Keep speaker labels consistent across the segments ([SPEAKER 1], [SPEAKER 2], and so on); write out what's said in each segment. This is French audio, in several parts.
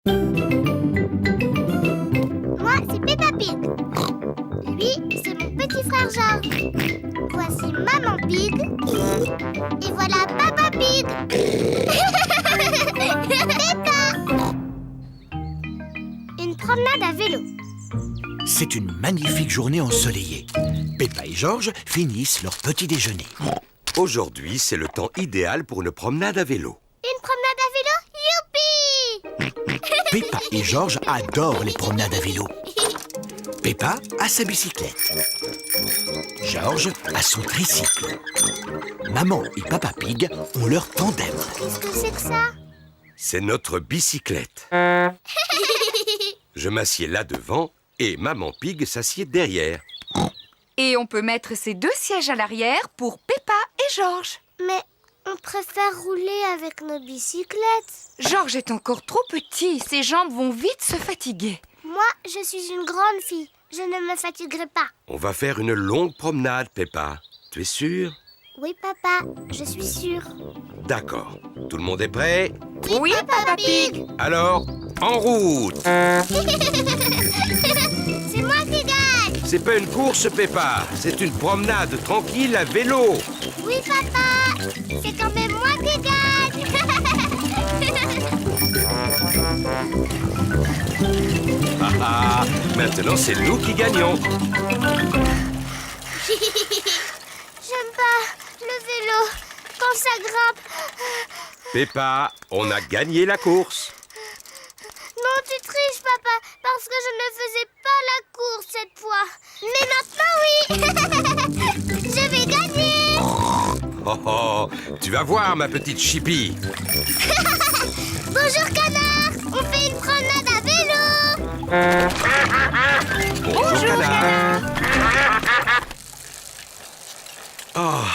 [SPEAKER 1] Moi, c'est Peppa Pig. Lui, c'est mon petit frère George. Voici Maman Pig. Et voilà Papa Pig. Peppa. Une promenade à vélo.
[SPEAKER 2] C'est une magnifique journée ensoleillée. Peppa et George finissent leur petit déjeuner.
[SPEAKER 3] Aujourd'hui, c'est le temps idéal pour une promenade à vélo.
[SPEAKER 1] Une promenade à vélo. Youpi!
[SPEAKER 2] Peppa et George adorent les promenades à vélo. Peppa a sa bicyclette. George a son tricycle. Maman et Papa Pig ont leur tandem.
[SPEAKER 1] Qu'est-ce que c'est que ça?
[SPEAKER 3] C'est notre bicyclette. Je m'assieds là devant et Maman Pig s'assied derrière.
[SPEAKER 4] Et on peut mettre ces 2 sièges à l'arrière pour Peppa et George.
[SPEAKER 1] Mais on préfère rouler avec nos bicyclettes.
[SPEAKER 4] George est encore trop petit, ses jambes vont vite se fatiguer.
[SPEAKER 1] Moi, je suis une grande fille. Je ne me fatiguerai pas.
[SPEAKER 3] On va faire une longue promenade, Peppa. Tu es sûre?
[SPEAKER 1] Oui, papa, je suis sûre.
[SPEAKER 3] D'accord. Tout le monde est prêt?
[SPEAKER 4] Oui, Papa Pig.
[SPEAKER 3] Alors, en route!
[SPEAKER 1] C'est moi qui gagne.
[SPEAKER 3] C'est pas une course, Peppa. C'est une promenade tranquille à vélo.
[SPEAKER 1] Oui, papa, c'est quand même moi qui gagne.
[SPEAKER 3] Ah ah, maintenant c'est nous qui gagnons.
[SPEAKER 1] J'aime pas le vélo quand ça grimpe.
[SPEAKER 3] Peppa, on a gagné la course.
[SPEAKER 1] Non, tu triches, papa, parce que je ne faisais pas la course cette fois. Mais maintenant, oui. Je vais gagner.
[SPEAKER 3] Oh oh, tu vas voir, ma petite Chippy.
[SPEAKER 1] Bonjour, canard. On fait une promenade à vélo.
[SPEAKER 3] Bonjour, canard. Oh,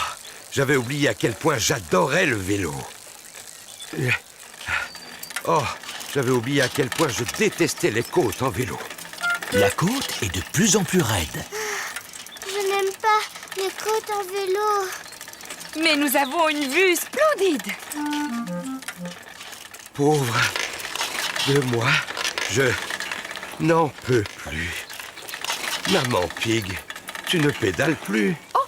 [SPEAKER 3] j'avais oublié à quel point j'adorais le vélo. Oh, j'avais oublié à quel point je détestais les côtes en vélo.
[SPEAKER 2] La côte est de plus en plus raide.
[SPEAKER 1] Je n'aime pas les côtes en vélo.
[SPEAKER 4] Mais nous avons une vue splendide.
[SPEAKER 3] Pauvre de moi, je n'en peux plus. Maman Pig, tu ne pédales plus.
[SPEAKER 4] Oh,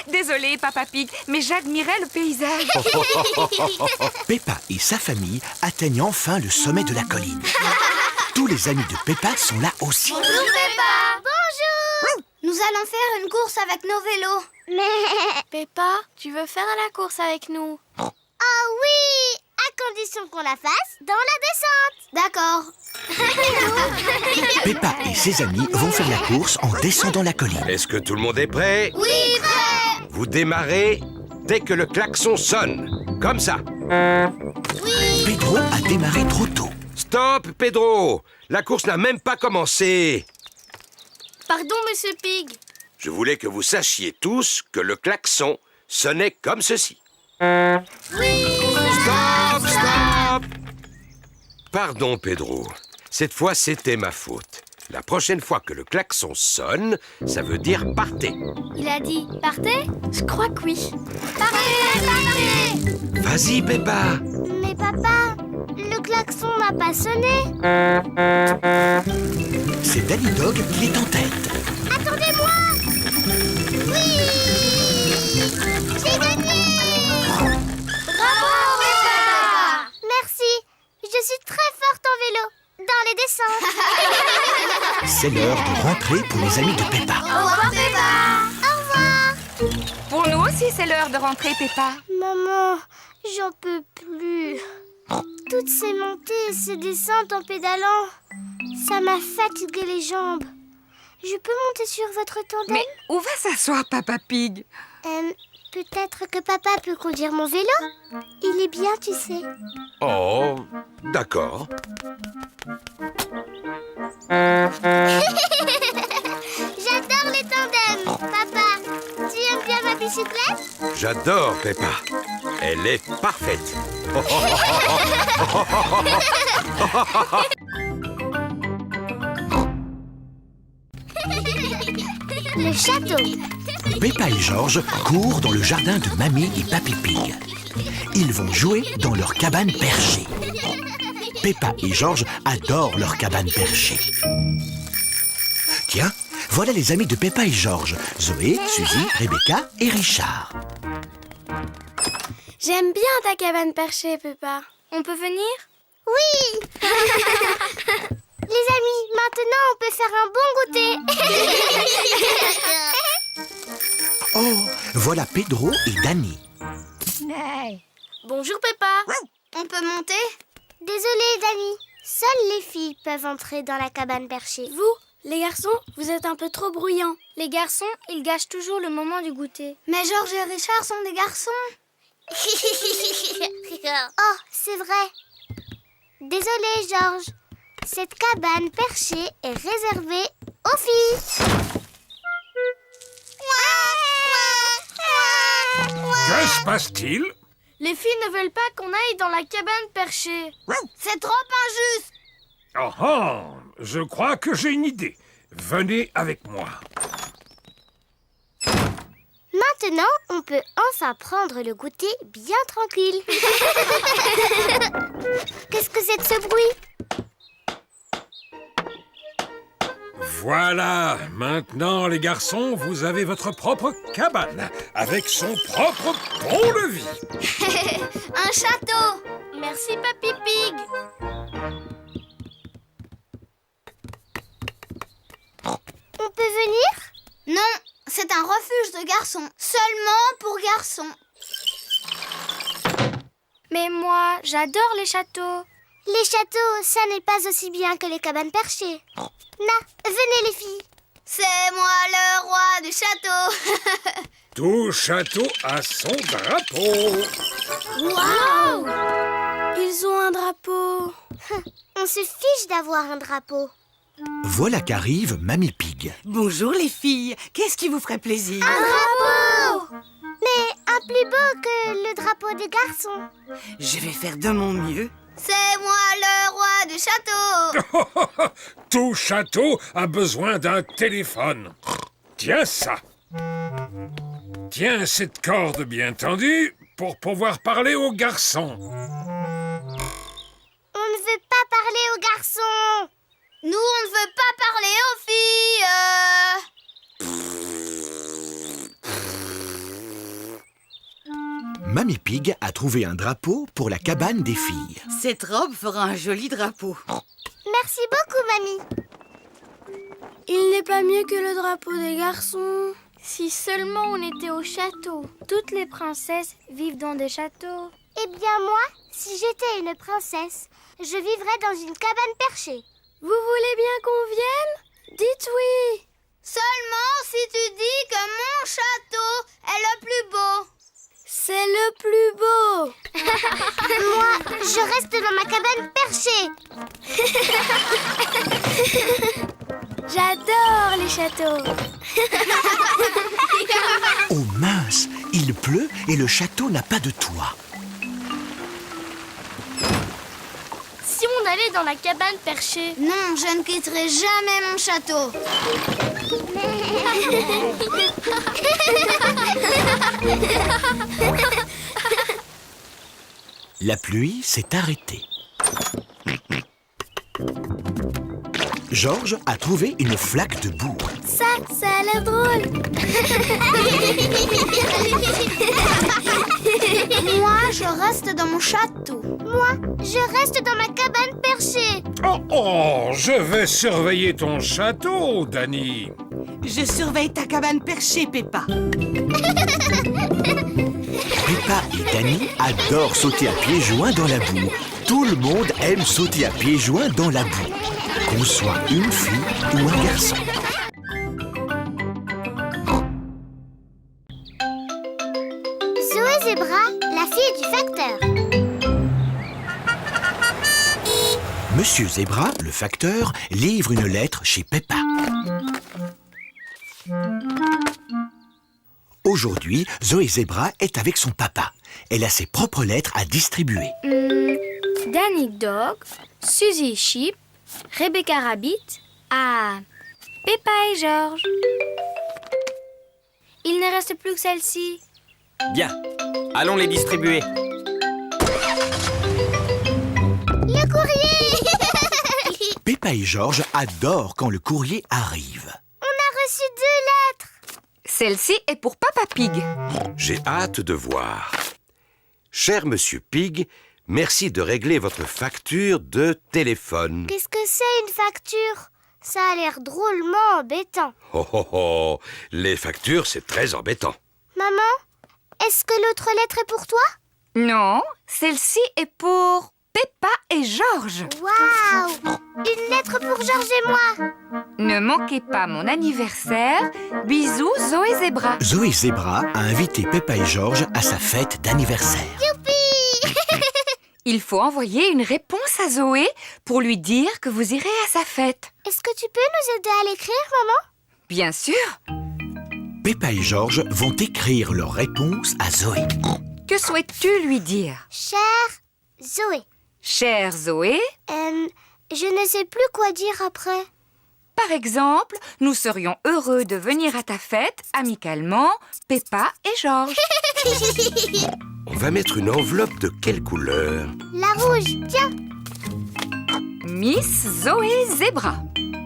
[SPEAKER 4] désolé, Papa Pig, mais j'admirais le paysage.
[SPEAKER 2] Peppa et sa famille atteignent enfin le sommet de la colline. Tous les amis de Peppa sont là aussi.
[SPEAKER 1] Bonjour, Peppa. Bonjour.
[SPEAKER 5] Nous allons faire une course avec nos vélos.
[SPEAKER 1] Mais...
[SPEAKER 5] Peppa, tu veux faire la course avec nous?
[SPEAKER 1] Ah oui, à condition qu'on la fasse dans la descente.
[SPEAKER 5] D'accord.
[SPEAKER 2] Peppa et ses amis vont faire la course en descendant la colline.
[SPEAKER 3] Est-ce que tout le monde est prêt?
[SPEAKER 1] Oui, prêt.
[SPEAKER 3] Vous démarrez dès que le klaxon sonne. Comme ça.
[SPEAKER 2] Pedro a démarré trop tôt.
[SPEAKER 3] Stop, Pedro! La course n'a même pas commencé.
[SPEAKER 5] Pardon, Monsieur Pig.
[SPEAKER 3] Je voulais que vous sachiez tous que le klaxon sonnait comme ceci. Stop, stop! Pardon, Pedro. Cette fois, c'était ma faute. La prochaine fois que le klaxon sonne, ça veut dire partez.
[SPEAKER 5] Il a dit partez? Je crois que oui.
[SPEAKER 1] Partez.
[SPEAKER 3] Vas-y, Peppa.
[SPEAKER 1] Mais papa, le klaxon n'a pas sonné.
[SPEAKER 2] C'est Danny Dog qui est en tête.
[SPEAKER 1] Attendez-moi. Oui, j'ai gagné.
[SPEAKER 5] Bravo, Peppa!
[SPEAKER 1] Merci, je suis très forte en vélo, dans les descentes.
[SPEAKER 2] C'est l'heure de rentrer pour les amis de Peppa.
[SPEAKER 5] Au revoir, Peppa!
[SPEAKER 1] Au revoir.
[SPEAKER 4] Pour nous aussi, c'est l'heure de rentrer, Peppa.
[SPEAKER 1] Maman, j'en peux plus. Toutes ces montées et ces descentes en pédalant, ça m'a fatigué les jambes. Je peux monter sur votre tandem?
[SPEAKER 4] Mais où va s'asseoir Papa Pig?
[SPEAKER 1] Peut-être que papa peut conduire mon vélo? Il est bien, tu sais.
[SPEAKER 3] Oh, d'accord.
[SPEAKER 1] J'adore les tandems. Papa, tu aimes bien ma bicyclette?
[SPEAKER 3] J'adore Peppa. Elle est parfaite.
[SPEAKER 1] Le château.
[SPEAKER 2] Peppa et George courent dans le jardin de Mamie et Papy Pig. Ils vont jouer dans leur cabane perchée. Peppa et Georges adorent leur cabane perchée. Tiens, voilà les amis de Peppa et Georges, Zoé, Suzy, Rebecca et Richard.
[SPEAKER 5] J'aime bien ta cabane perchée, Peppa. On peut venir?
[SPEAKER 1] Oui. Les amis, maintenant on peut faire un bon goûter.
[SPEAKER 2] Oh, voilà Pedro et Dani.
[SPEAKER 5] Bonjour, Peppa. On peut monter?
[SPEAKER 1] Désolée, Dani. Seules les filles peuvent entrer dans la cabane perchée.
[SPEAKER 5] Vous, les garçons, vous êtes un peu trop bruyants. Les garçons, ils gâchent toujours le moment du goûter. Mais Georges et Richard sont des garçons.
[SPEAKER 1] Oh, c'est vrai. Désolée, Georges. Cette cabane perchée est réservée aux filles.
[SPEAKER 6] Que se passe-t-il?
[SPEAKER 5] Les filles ne veulent pas qu'on aille dans la cabane perchée. C'est trop injuste.
[SPEAKER 6] Oh oh, je crois que j'ai une idée. Venez avec moi.
[SPEAKER 1] Maintenant, on peut enfin prendre le goûter bien tranquille. Qu'est-ce que c'est que ce bruit?
[SPEAKER 6] Voilà, maintenant les garçons, vous avez votre propre cabane, avec son propre pont-levis.
[SPEAKER 5] Un château. Merci, Papy Pig.
[SPEAKER 1] On peut venir?
[SPEAKER 5] Non, c'est un refuge de garçons. Seulement pour garçons. Mais moi, j'adore les châteaux.
[SPEAKER 1] Les châteaux, ça n'est pas aussi bien que les cabanes perchées. Na, venez les filles.
[SPEAKER 5] C'est moi le roi du château.
[SPEAKER 6] Tout château a son drapeau.
[SPEAKER 5] Waouh! Ils ont un drapeau.
[SPEAKER 1] On se fiche d'avoir un drapeau.
[SPEAKER 2] Voilà qu'arrive Mamie Pig.
[SPEAKER 7] Bonjour les filles, qu'est-ce qui vous ferait plaisir?
[SPEAKER 1] Un drapeau! Mais un plus beau que le drapeau des garçons.
[SPEAKER 7] Je vais faire de mon mieux.
[SPEAKER 5] C'est moi le roi du château.
[SPEAKER 6] Tout château a besoin d'un téléphone. Tiens ça. Tiens cette corde bien tendue pour pouvoir parler aux garçons.
[SPEAKER 1] On ne veut pas parler aux garçons.
[SPEAKER 5] Nous, on ne veut pas parler aux filles.
[SPEAKER 2] Mamie Pig a trouvé un drapeau pour la cabane des filles.
[SPEAKER 7] Cette robe fera un joli drapeau.
[SPEAKER 1] Merci beaucoup, mamie.
[SPEAKER 5] Il n'est pas mieux que le drapeau des garçons. Si seulement on était au château. Toutes les princesses vivent dans des châteaux.
[SPEAKER 1] Eh bien moi, si j'étais une princesse, je vivrais dans une cabane perchée.
[SPEAKER 5] Vous voulez bien qu'on vienne? Dites oui. Seulement si tu dis que mon château est le plus beau. C'est le plus beau.
[SPEAKER 1] Moi, je reste dans ma cabane perchée.
[SPEAKER 5] J'adore les châteaux.
[SPEAKER 2] Oh mince, il pleut et le château n'a pas de toit.
[SPEAKER 5] Si on allait dans la cabane perchée. Non, je ne quitterai jamais mon château.
[SPEAKER 2] La pluie s'est arrêtée. Georges a trouvé une flaque de boue.
[SPEAKER 5] Ça a l'air drôle. Moi, je reste dans mon château.
[SPEAKER 1] Moi, je reste dans ma cabane perchée.
[SPEAKER 6] Oh oh, je vais surveiller ton château, Dani.
[SPEAKER 7] Je surveille ta cabane perchée, Peppa.
[SPEAKER 2] Peppa et Dani adorent sauter à pieds joints dans la boue. Tout le monde aime sauter à pieds joints dans la boue, qu'on soit une fille ou un garçon.
[SPEAKER 1] Zoé Zebra, la fille du facteur.
[SPEAKER 2] Monsieur Zebra, le facteur, livre une lettre chez Peppa. Aujourd'hui, Zoé Zebra est avec son papa. Elle a ses propres lettres à distribuer.
[SPEAKER 5] Danny Dog, Suzy Sheep, Rebecca Rabbit, à Peppa et Georges. Il ne reste plus que celle-ci.
[SPEAKER 8] Bien, allons les distribuer.
[SPEAKER 1] Le courrier!
[SPEAKER 2] Peppa et Georges adorent quand le courrier arrive.
[SPEAKER 1] On a reçu 2 lettres.
[SPEAKER 4] Celle-ci est pour Papa Pig.
[SPEAKER 3] J'ai hâte de voir. Cher Monsieur Pig, merci de régler votre facture de téléphone.
[SPEAKER 1] Qu'est-ce que c'est une facture? Ça a l'air drôlement embêtant.
[SPEAKER 3] Oh oh oh, les factures, c'est très embêtant.
[SPEAKER 1] Maman, est-ce que l'autre lettre est pour toi?
[SPEAKER 4] Non, celle-ci est pour Peppa et Georges.
[SPEAKER 1] Waouh! Une lettre pour Georges et moi.
[SPEAKER 4] Ne manquez pas mon anniversaire. Bisous, Zoé Zebra.
[SPEAKER 2] Zoé Zebra a invité Peppa et Georges à sa fête d'anniversaire.
[SPEAKER 1] Youpi!
[SPEAKER 4] Il faut envoyer une réponse à Zoé pour lui dire que vous irez à sa fête.
[SPEAKER 1] Est-ce que tu peux nous aider à l'écrire, maman?
[SPEAKER 4] Bien sûr.
[SPEAKER 2] Peppa et Georges vont écrire leur réponse à Zoé.
[SPEAKER 4] Que souhaites-tu lui dire?
[SPEAKER 1] Chère Zoé,
[SPEAKER 4] Chère Zoé,
[SPEAKER 1] je ne sais plus quoi dire après.
[SPEAKER 4] par exemple, nous serions heureux de venir à ta fête, amicalement, Peppa et Georges.
[SPEAKER 3] On va mettre une enveloppe de quelle couleur?
[SPEAKER 1] La rouge, tiens.
[SPEAKER 4] Miss Zoé Zebra.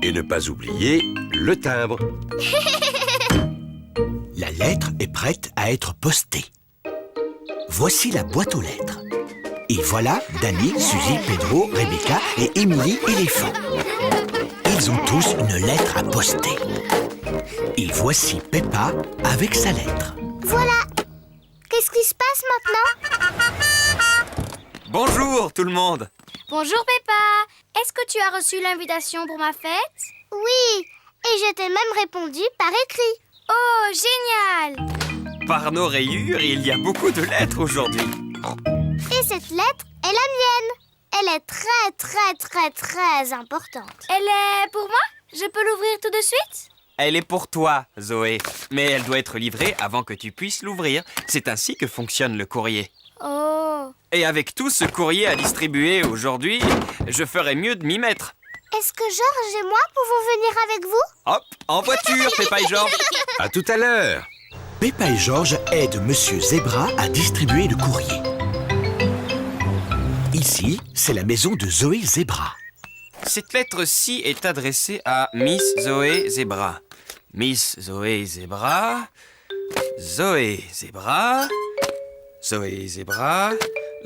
[SPEAKER 3] Et ne pas oublier le timbre.
[SPEAKER 2] La lettre est prête à être postée. Voici la boîte aux lettres. Et voilà Danny, Suzy, Pedro, Rebecca et Émilie Éléphant. Ils ont tous une lettre à poster. Et voici Peppa avec sa lettre.
[SPEAKER 1] Voilà. Qu'est-ce qui se passe maintenant?
[SPEAKER 8] Bonjour tout le monde.
[SPEAKER 5] Bonjour Peppa. Est-ce que tu as reçu l'invitation pour ma fête?
[SPEAKER 1] Oui, et je t'ai même répondu par écrit.
[SPEAKER 5] Oh, génial!
[SPEAKER 8] Par nos rayures, il y a beaucoup de lettres aujourd'hui.
[SPEAKER 1] Et cette lettre est la mienne. Elle est très importante.
[SPEAKER 5] Elle est pour moi? Je peux l'ouvrir tout de suite?
[SPEAKER 8] Elle est pour toi, Zoé. Mais elle doit être livrée avant que tu puisses l'ouvrir. C'est ainsi que fonctionne le courrier.
[SPEAKER 5] Oh.
[SPEAKER 8] Et avec tout ce courrier à distribuer aujourd'hui, je ferais mieux de m'y mettre.
[SPEAKER 1] Est-ce que Georges et moi pouvons venir avec vous?
[SPEAKER 8] Hop, en voiture, Peppa et Georges.
[SPEAKER 3] À tout à l'heure.
[SPEAKER 2] Peppa et Georges aident Monsieur Zebra à distribuer le courrier. Ici, c'est la maison de Zoé Zebra.
[SPEAKER 8] Cette lettre-ci est adressée à Miss Zoé Zebra. Miss Zoé Zebra, Zoé Zebra, Zoé Zebra,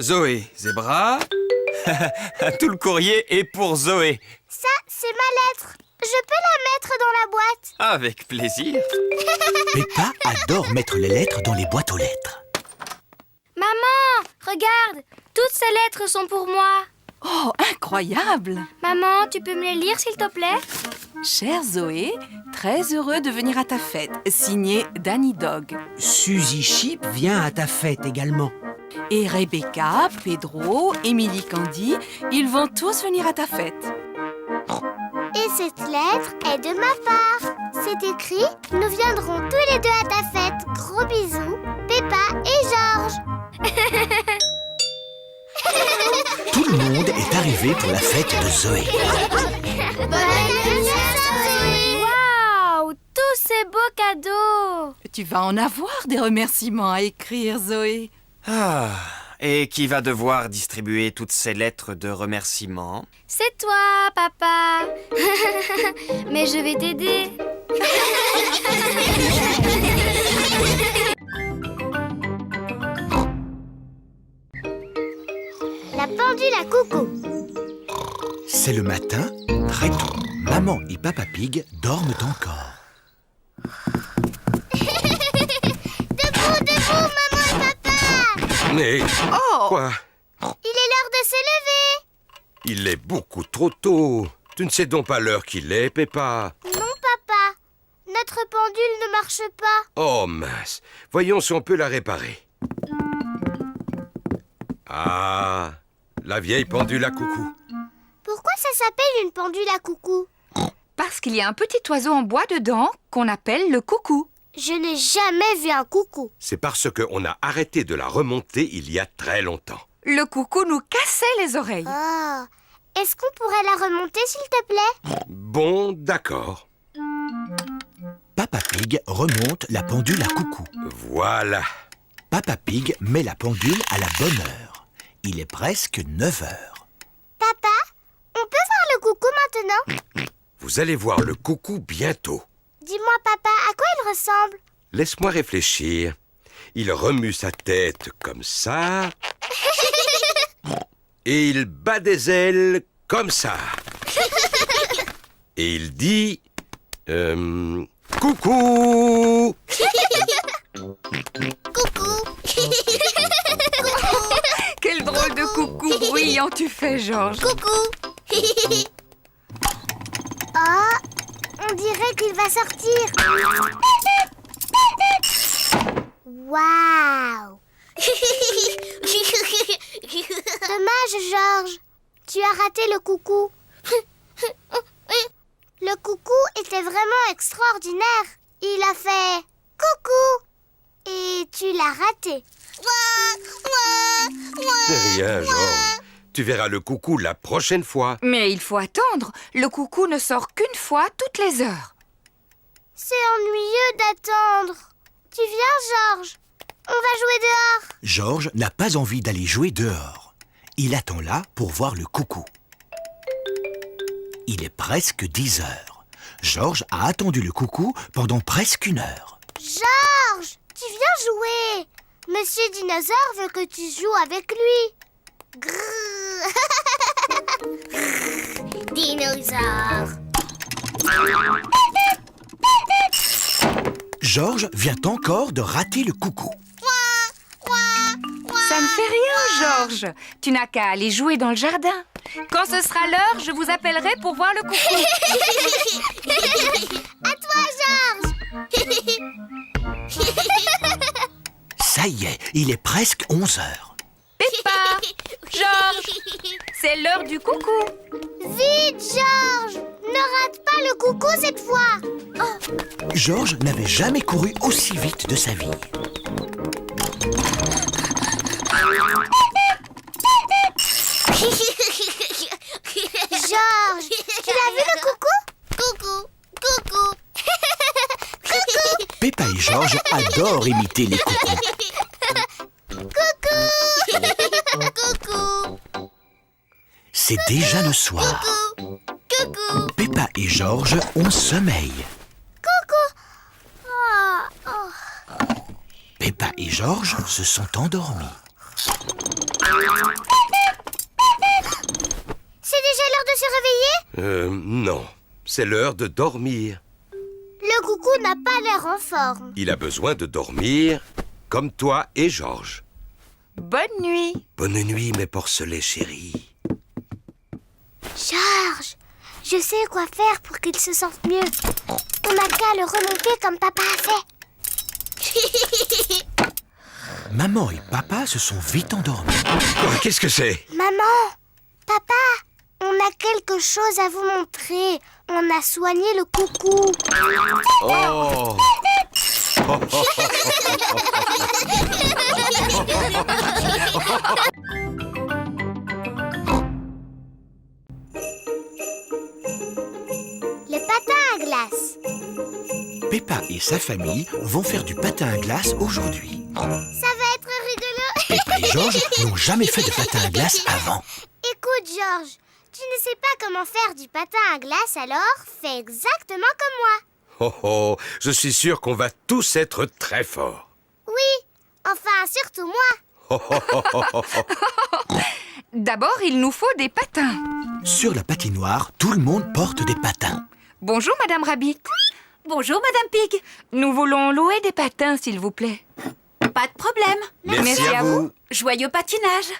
[SPEAKER 8] Zoé Zebra. Tout le courrier est pour Zoé.
[SPEAKER 1] Ça, c'est ma lettre. Je peux la mettre dans la boîte.
[SPEAKER 8] Avec plaisir.
[SPEAKER 2] Peppa adore mettre les lettres dans les boîtes aux lettres.
[SPEAKER 5] Maman, regarde. Toutes ces lettres sont pour moi.
[SPEAKER 9] Oh, incroyable!
[SPEAKER 5] Maman, tu peux me les lire s'il te plaît?
[SPEAKER 9] Chère Zoé, très heureux de venir à ta fête. Signé Danny Dog.
[SPEAKER 10] Suzy Chip vient à ta fête également.
[SPEAKER 9] Et Rebecca, Pedro, Émilie Candy, ils vont tous venir à ta fête.
[SPEAKER 1] Et cette lettre est de ma part. C'est écrit « Nous viendrons tous les deux à ta fête. Gros bisous, Peppa et Georges. »
[SPEAKER 2] Tout le monde est arrivé pour la fête de Zoé.
[SPEAKER 5] Bon anniversaire, Zoé! Waouh! Tous ces beaux cadeaux!
[SPEAKER 9] Tu vas en avoir des remerciements à écrire, Zoé.
[SPEAKER 8] Ah, et qui va devoir distribuer toutes ces lettres de remerciements?
[SPEAKER 5] C'est toi, papa! Mais je vais t'aider.
[SPEAKER 1] La pendule à coucou.
[SPEAKER 2] C'est le matin, très tôt. Maman et Papa Pig dorment encore.
[SPEAKER 1] Debout, maman et papa.
[SPEAKER 3] Mais
[SPEAKER 4] Oh!
[SPEAKER 3] quoi?
[SPEAKER 1] Il est l'heure de se lever.
[SPEAKER 3] Il est beaucoup trop tôt. Tu ne sais donc pas l'heure qu'il est, Peppa.
[SPEAKER 1] Non, papa. Notre pendule ne marche pas.
[SPEAKER 3] Oh mince. Voyons si on peut la réparer. Ah, la vieille pendule à coucou.
[SPEAKER 1] Pourquoi ça s'appelle une pendule à coucou?
[SPEAKER 4] Parce qu'il y a un petit oiseau en bois dedans qu'on appelle le coucou.
[SPEAKER 1] Je n'ai jamais vu un coucou.
[SPEAKER 3] C'est parce qu'on a arrêté de la remonter il y a très longtemps.
[SPEAKER 4] Le coucou nous cassait les oreilles.
[SPEAKER 1] Oh. Est-ce qu'on pourrait la remonter, s'il te plaît?
[SPEAKER 3] Bon, d'accord.
[SPEAKER 2] Papa Pig remonte la pendule à coucou.
[SPEAKER 3] Voilà.
[SPEAKER 2] Papa Pig met la pendule à la bonne heure. Il est presque 9 heures.
[SPEAKER 1] Papa, on peut voir le coucou maintenant? non?
[SPEAKER 3] Vous allez voir le coucou bientôt.
[SPEAKER 1] Dis-moi, papa, à quoi il ressemble?
[SPEAKER 3] Laisse-moi réfléchir. Il remue sa tête comme ça. Et il bat des ailes comme ça. Et il dit... coucou!
[SPEAKER 1] Coucou.
[SPEAKER 4] Quel drôle de coucou bruyant tu fais, Georges.
[SPEAKER 1] Coucou. Oh, on dirait qu'il va sortir. Waouh. Dommage, Georges. Tu as raté le coucou. Le coucou était vraiment extraordinaire. Il a fait coucou. Et tu l'as raté.
[SPEAKER 3] C'est rien, Georges. Tu verras le coucou la prochaine fois.
[SPEAKER 4] Mais il faut attendre. Le coucou ne sort qu'une fois toutes les heures.
[SPEAKER 1] C'est ennuyeux d'attendre. Tu viens, Georges? On va jouer dehors.
[SPEAKER 2] Georges n'a pas envie d'aller jouer dehors. Il attend là pour voir le coucou. Il est presque 10 heures. Georges a attendu le coucou pendant presque 1 heure.
[SPEAKER 1] Georges, tu viens jouer. Monsieur Dinosaure veut que tu joues avec lui. Grrr. Dinosaure.
[SPEAKER 2] Georges vient encore de rater le coucou.
[SPEAKER 4] Ça ne fait rien, Georges. Tu n'as qu'à aller jouer dans le jardin. Quand ce sera l'heure, je vous appellerai pour voir le coucou.
[SPEAKER 1] À toi, Georges.
[SPEAKER 2] Ça y est, il est presque 11 heures.
[SPEAKER 4] Peppa, Georges, c'est l'heure du coucou.
[SPEAKER 1] Vite, Georges. Ne rate pas le coucou cette fois. Oh.
[SPEAKER 2] Georges n'avait jamais couru aussi vite de sa vie.
[SPEAKER 1] Georges, tu l'as vu le coucou? Coucou, coucou. Coucou.
[SPEAKER 2] Peppa et Georges adorent imiter les coucous.
[SPEAKER 1] Coucou. Coucou.
[SPEAKER 2] C'est déjà le soir.
[SPEAKER 1] Coucou.
[SPEAKER 2] Peppa et Georges ont sommeil.
[SPEAKER 1] Coucou. Oh, oh.
[SPEAKER 2] Peppa et Georges se sont endormis.
[SPEAKER 1] C'est déjà l'heure de se réveiller?
[SPEAKER 3] Non. C'est l'heure de dormir.
[SPEAKER 1] Le coucou n'a pas l'air en forme.
[SPEAKER 3] Il a besoin de dormir comme toi et Georges.
[SPEAKER 4] Bonne nuit.
[SPEAKER 3] Bonne nuit, mes porcelets chéris.
[SPEAKER 1] Georges, je sais quoi faire pour qu'il se sente mieux. On n'a qu'à le remonter comme papa a fait.
[SPEAKER 2] Maman et papa se sont vite endormis.
[SPEAKER 3] Oh, qu'est-ce que c'est?
[SPEAKER 1] Maman, papa, on a quelque chose à vous montrer. On a soigné le coucou.
[SPEAKER 3] Oh!
[SPEAKER 1] Le patin à glace.
[SPEAKER 2] Peppa et sa famille vont faire du patin à glace aujourd'hui.
[SPEAKER 1] Ça va être rigolo.
[SPEAKER 2] Peppa et Georges n'ont jamais fait de patin à glace avant.
[SPEAKER 1] Écoute, Georges, tu ne sais pas comment faire du patin à glace, alors fais exactement comme moi.
[SPEAKER 3] Oh oh, je suis sûr qu'on va tous être très forts.
[SPEAKER 1] Oui, enfin, surtout moi.
[SPEAKER 3] Oh, oh, oh, oh, oh, oh.
[SPEAKER 4] D'abord, il nous faut des patins.
[SPEAKER 2] Sur la patinoire, tout le monde porte des patins.
[SPEAKER 4] Bonjour, Madame Rabbit.
[SPEAKER 9] Bonjour, Madame Pig.
[SPEAKER 4] Nous voulons louer des patins, s'il vous plaît.
[SPEAKER 9] Pas de problème.
[SPEAKER 3] Merci à vous.
[SPEAKER 9] Joyeux patinage.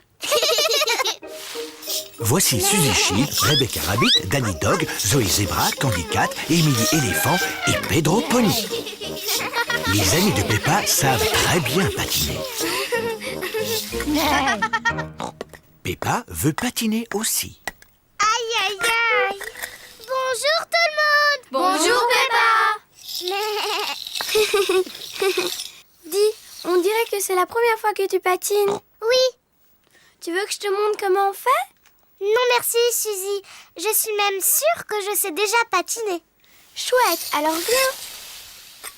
[SPEAKER 2] Voici Suzy Sheep, Rebecca Rabbit, Danny Dog, Zoé Zebra, Candy Cat, Emily Éléphant et Pedro Pony. Les amis de Peppa savent très bien patiner. Peppa veut patiner aussi.
[SPEAKER 1] Aïe, aïe, aïe. Bonjour tout le monde.
[SPEAKER 5] Bonjour, Peppa. Dis, on dirait que c'est la première fois que tu patines.
[SPEAKER 1] Oui.
[SPEAKER 5] Tu veux que je te montre comment on fait?
[SPEAKER 1] Non, merci, Suzy. Je suis même sûre que je sais déjà patiner.
[SPEAKER 5] Chouette, alors viens.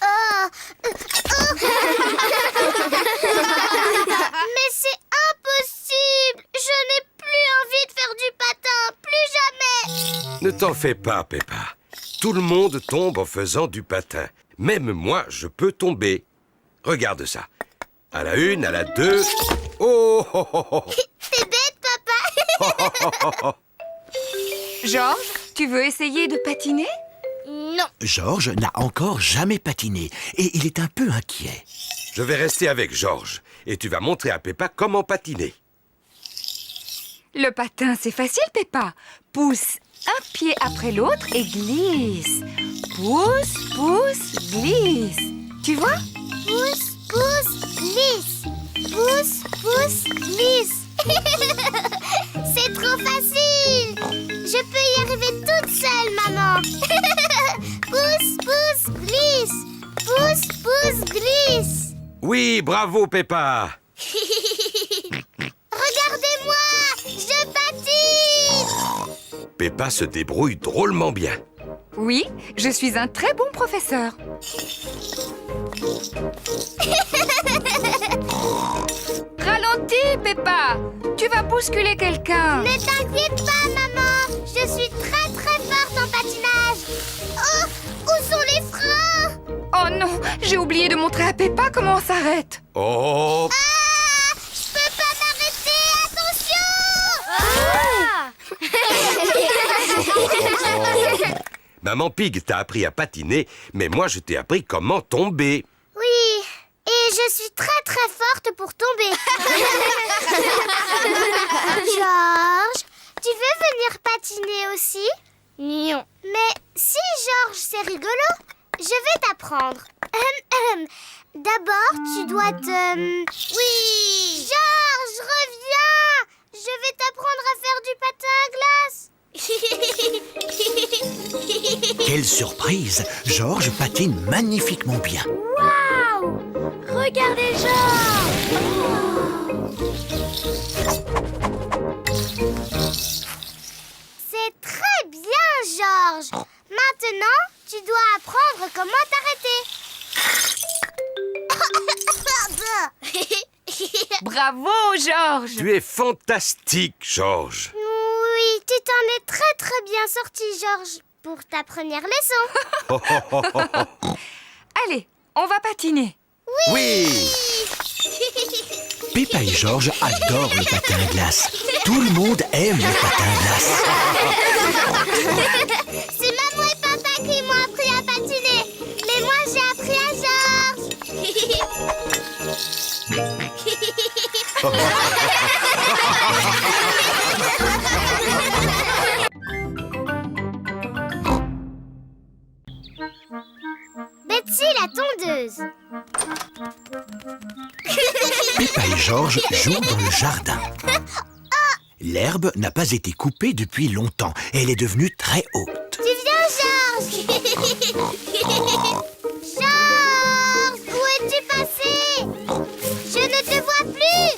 [SPEAKER 1] Oh. Mais c'est impossible. Je n'ai plus envie de faire faire du patin, plus jamais.
[SPEAKER 3] Ne t'en fais pas, Peppa. Tout le monde tombe en faisant du patin. Même moi, je peux tomber. Regarde ça. À la 1, à la 2... Oh, oh, oh, oh.
[SPEAKER 1] T'es bête, papa.
[SPEAKER 4] Georges, tu veux essayer de patiner?
[SPEAKER 1] Non.
[SPEAKER 2] Georges n'a encore jamais patiné et il est un peu inquiet.
[SPEAKER 3] Je vais rester avec Georges et tu vas montrer à Peppa comment patiner.
[SPEAKER 4] Le patin, c'est facile, Peppa. Pousse un pied après l'autre et glisse. Pousse, pousse, glisse. Tu vois?
[SPEAKER 1] Pousse, pousse, glisse. Pousse, pousse, glisse. C'est trop facile. Je peux y arriver toute seule, maman. Pousse, pousse, glisse. Pousse, pousse, glisse.
[SPEAKER 3] Oui, bravo, Peppa.
[SPEAKER 1] Regardez-moi, je patine.
[SPEAKER 3] Peppa se débrouille drôlement bien.
[SPEAKER 4] Oui, je suis un très bon professeur. Ralentis, Peppa. Tu vas bousculer quelqu'un.
[SPEAKER 1] Ne t'inquiète pas, maman. Je suis très très forte en patinage. Oh, où sont les freins?
[SPEAKER 4] Oh non, j'ai oublié de montrer à Peppa comment on s'arrête.
[SPEAKER 3] Oh,
[SPEAKER 1] Ah, je peux pas m'arrêter, attention.
[SPEAKER 3] Maman Pig t'a appris à patiner, mais moi je t'ai appris comment tomber.
[SPEAKER 1] Oui, et je suis très très forte pour tomber. Georges, tu veux venir patiner aussi? Non. Mais si, Georges, c'est rigolo. Je vais t'apprendre. D'abord, tu dois te... Oui! Georges, reviens! Je vais t'apprendre à faire du patin à glace.
[SPEAKER 2] Quelle surprise! Georges patine magnifiquement bien.
[SPEAKER 1] Waouh! Regardez Georges! C'est très bien, Georges. Maintenant, tu dois apprendre comment t'arrêter.
[SPEAKER 4] Bravo, Georges.
[SPEAKER 3] Tu es fantastique, Georges.
[SPEAKER 1] Oui, tu t'en es très très bien sorti, Georges, pour ta première leçon.
[SPEAKER 4] Allez, on va patiner.
[SPEAKER 3] Oui!
[SPEAKER 2] Peppa et Georges adorent le patin à glace. Tout le monde aime le patin à glace.
[SPEAKER 1] C'est maman et papa qui m'ont appris à patiner. Mais moi, j'ai appris à Georges. Betsy la tondeuse.
[SPEAKER 2] Peppa et Georges jouent dans le jardin. L'herbe n'a pas été coupée depuis longtemps. Elle est devenue très haute.
[SPEAKER 1] Tu viens, Georges? Georges, où es-tu passé? Je ne te vois plus.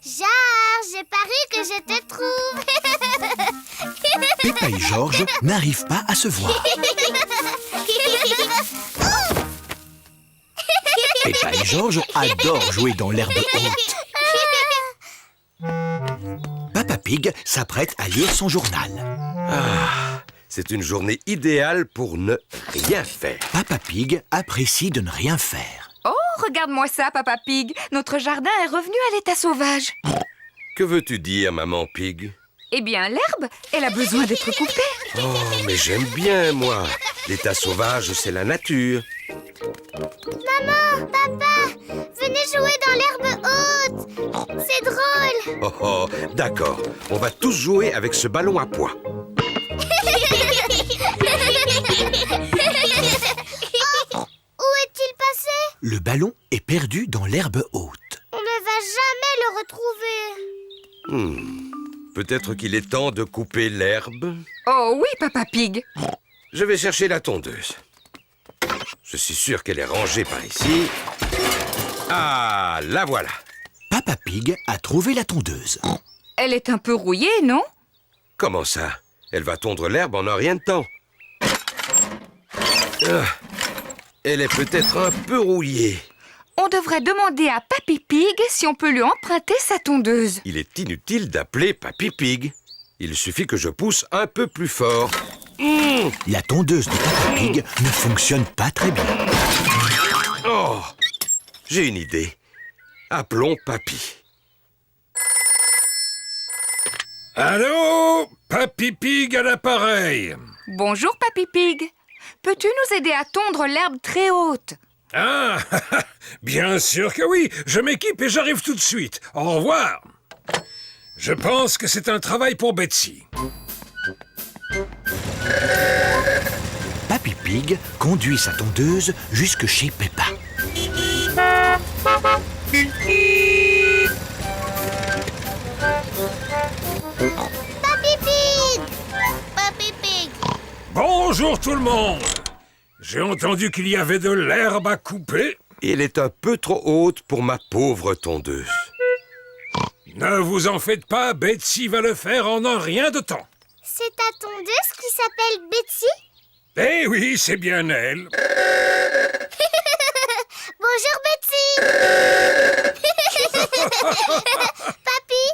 [SPEAKER 1] Georges, j'ai paru que je te trouve.
[SPEAKER 2] Peppa et Georges n'arrivent pas à se voir. Peppa et Georges adorent jouer dans l'herbe haute. Papa Pig s'apprête à lire son journal.
[SPEAKER 3] Ah, c'est une journée idéale pour ne rien faire.
[SPEAKER 2] Papa Pig apprécie de ne rien faire.
[SPEAKER 4] Oh, regarde-moi ça, Papa Pig. Notre jardin est revenu à l'état sauvage.
[SPEAKER 3] Que veux-tu dire, Maman Pig?
[SPEAKER 4] Eh bien, l'herbe, elle a besoin d'être coupée.
[SPEAKER 3] Oh, mais j'aime bien, moi. L'état sauvage, c'est la nature.
[SPEAKER 1] Maman, papa, venez jouer dans l'herbe haute. C'est drôle.
[SPEAKER 3] Oh, oh, d'accord. On va tous jouer avec ce ballon à pois.
[SPEAKER 1] Oh, où est-il passé?
[SPEAKER 2] Le ballon est perdu dans l'herbe haute.
[SPEAKER 1] On ne va jamais le retrouver.
[SPEAKER 3] Peut-être qu'il est temps de couper l'herbe.
[SPEAKER 4] Oh oui, Papa Pig.
[SPEAKER 3] Je vais chercher la tondeuse. Je suis sûr qu'elle est rangée par ici. Ah, la voilà.
[SPEAKER 2] Papa Pig a trouvé la tondeuse.
[SPEAKER 4] Elle est un peu rouillée, non?
[SPEAKER 3] Comment ça? Elle va tondre l'herbe en un rien de temps. Ah, elle est peut-être un peu rouillée.
[SPEAKER 4] On devrait demander à Papy Pig si on peut lui emprunter sa tondeuse.
[SPEAKER 3] Il est inutile d'appeler Papy Pig. Il suffit que je pousse un peu plus fort.
[SPEAKER 2] La tondeuse de Papa Pig ne fonctionne pas très bien.
[SPEAKER 3] Oh, j'ai une idée. Appelons Papy.
[SPEAKER 6] Allô? Papy Pig à l'appareil.
[SPEAKER 4] Bonjour Papy Pig. Peux-tu nous aider à tondre l'herbe très haute?
[SPEAKER 6] Ah, bien sûr que oui. Je m'équipe et j'arrive tout de suite. Au revoir. Je pense que c'est un travail pour Betsy.
[SPEAKER 2] Papy Pig conduit sa tondeuse jusque chez Peppa.
[SPEAKER 1] Papy Pig! Papy Pig!
[SPEAKER 6] Bonjour tout le monde. J'ai entendu qu'il y avait de l'herbe à couper.
[SPEAKER 3] Elle est un peu trop haute pour ma pauvre tondeuse.
[SPEAKER 6] Ne vous en faites pas, Betsy va le faire en un rien de temps.
[SPEAKER 1] C'est ta tondeuse qui s'appelle Betsy?
[SPEAKER 6] Eh oui, c'est bien elle.
[SPEAKER 1] Bonjour Betsy! Papy,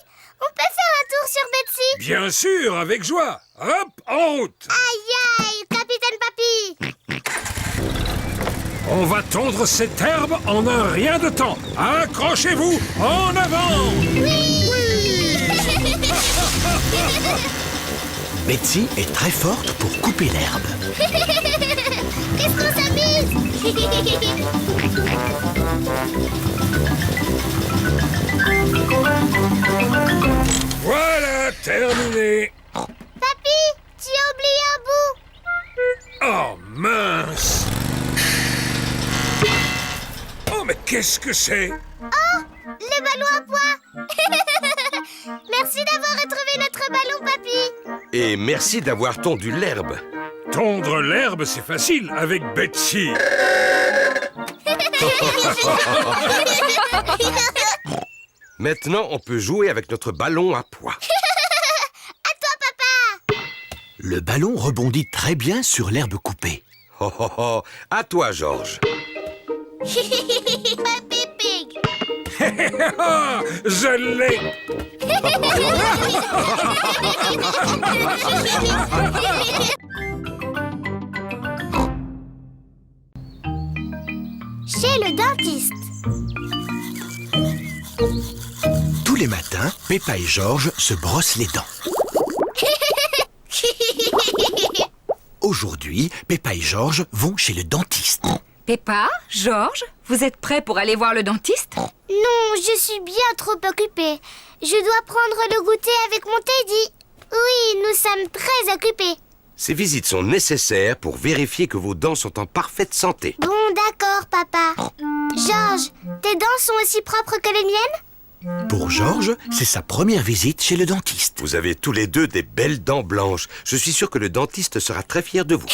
[SPEAKER 1] on peut faire un tour sur Betsy?
[SPEAKER 6] Bien sûr, avec joie. Hop, en route.
[SPEAKER 1] Aïe aïe, capitaine Papy!
[SPEAKER 6] On va tondre cette herbe en un rien de temps. Accrochez-vous, en avant!
[SPEAKER 2] Betsy est très forte pour couper l'herbe.
[SPEAKER 1] Qu'est-ce qu'on s'amuse?
[SPEAKER 6] Voilà, terminé.
[SPEAKER 1] Papy, tu as oublié un bout.
[SPEAKER 6] Oh, mince. Oh, mais qu'est-ce que c'est?
[SPEAKER 1] Oh, le ballon à pois. Merci d'avoir retrouvé notre ballon, Papy.
[SPEAKER 3] Et merci d'avoir tondu l'herbe.
[SPEAKER 6] Tondre l'herbe, c'est facile avec Betsy.
[SPEAKER 3] Maintenant, on peut jouer avec notre ballon à pois.
[SPEAKER 1] À toi, papa.
[SPEAKER 2] Le ballon rebondit très bien sur l'herbe coupée.
[SPEAKER 3] Oh, oh, oh. À toi, Georges.
[SPEAKER 1] Papy Pig.
[SPEAKER 6] Je l'ai.
[SPEAKER 1] Chez le dentiste.
[SPEAKER 2] Tous les matins, Peppa et Georges se brossent les dents. Aujourd'hui, Peppa et Georges vont chez le dentiste.
[SPEAKER 4] Peppa, Georges, vous êtes prêts pour aller voir le dentiste?
[SPEAKER 1] Non, je suis bien trop occupée. Je dois prendre le goûter avec mon Teddy. Oui, nous sommes très occupés.
[SPEAKER 3] Ces visites sont nécessaires pour vérifier que vos dents sont en parfaite santé.
[SPEAKER 1] Bon, d'accord, papa. Georges, tes dents sont aussi propres que les miennes?
[SPEAKER 2] Pour Georges, c'est sa première visite chez le dentiste.
[SPEAKER 3] Vous avez tous les deux des belles dents blanches. Je suis sûr que le dentiste sera très fier de vous.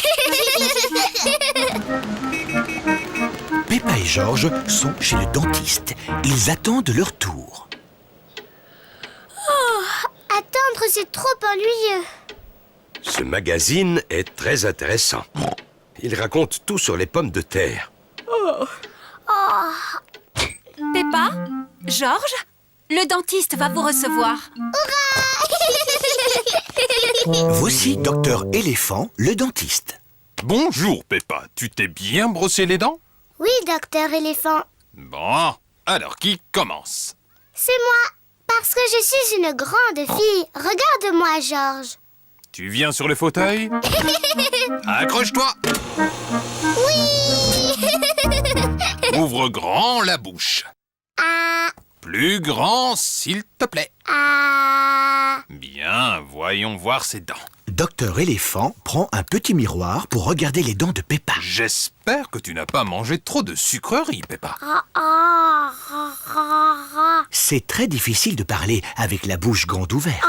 [SPEAKER 2] Peppa et Georges sont chez le dentiste. Ils attendent leur tour.
[SPEAKER 1] Attendre, c'est trop ennuyeux.
[SPEAKER 3] Ce magazine est très intéressant. Il raconte tout sur les pommes de terre.
[SPEAKER 9] Peppa, Georges, le dentiste va vous recevoir.
[SPEAKER 2] Voici Docteur Éléphant, le dentiste.
[SPEAKER 11] Bonjour, Peppa. Tu t'es bien brossé les dents?
[SPEAKER 1] Oui, docteur éléphant.
[SPEAKER 11] Bon, alors qui commence?
[SPEAKER 1] C'est moi, parce que je suis une grande fille. Regarde-moi, Georges.
[SPEAKER 11] Tu viens sur le fauteuil? Accroche-toi!
[SPEAKER 1] Oui.
[SPEAKER 11] Ouvre grand la bouche.
[SPEAKER 1] Ah,
[SPEAKER 11] Plus grand, s'il te plaît.
[SPEAKER 1] ah.
[SPEAKER 11] Bien, voyons voir ses dents.
[SPEAKER 2] Docteur Éléphant prend un petit miroir pour regarder les dents de Peppa.
[SPEAKER 11] J'espère que tu n'as pas mangé trop de sucreries, Peppa.
[SPEAKER 2] C'est très difficile de parler avec la bouche grande ouverte.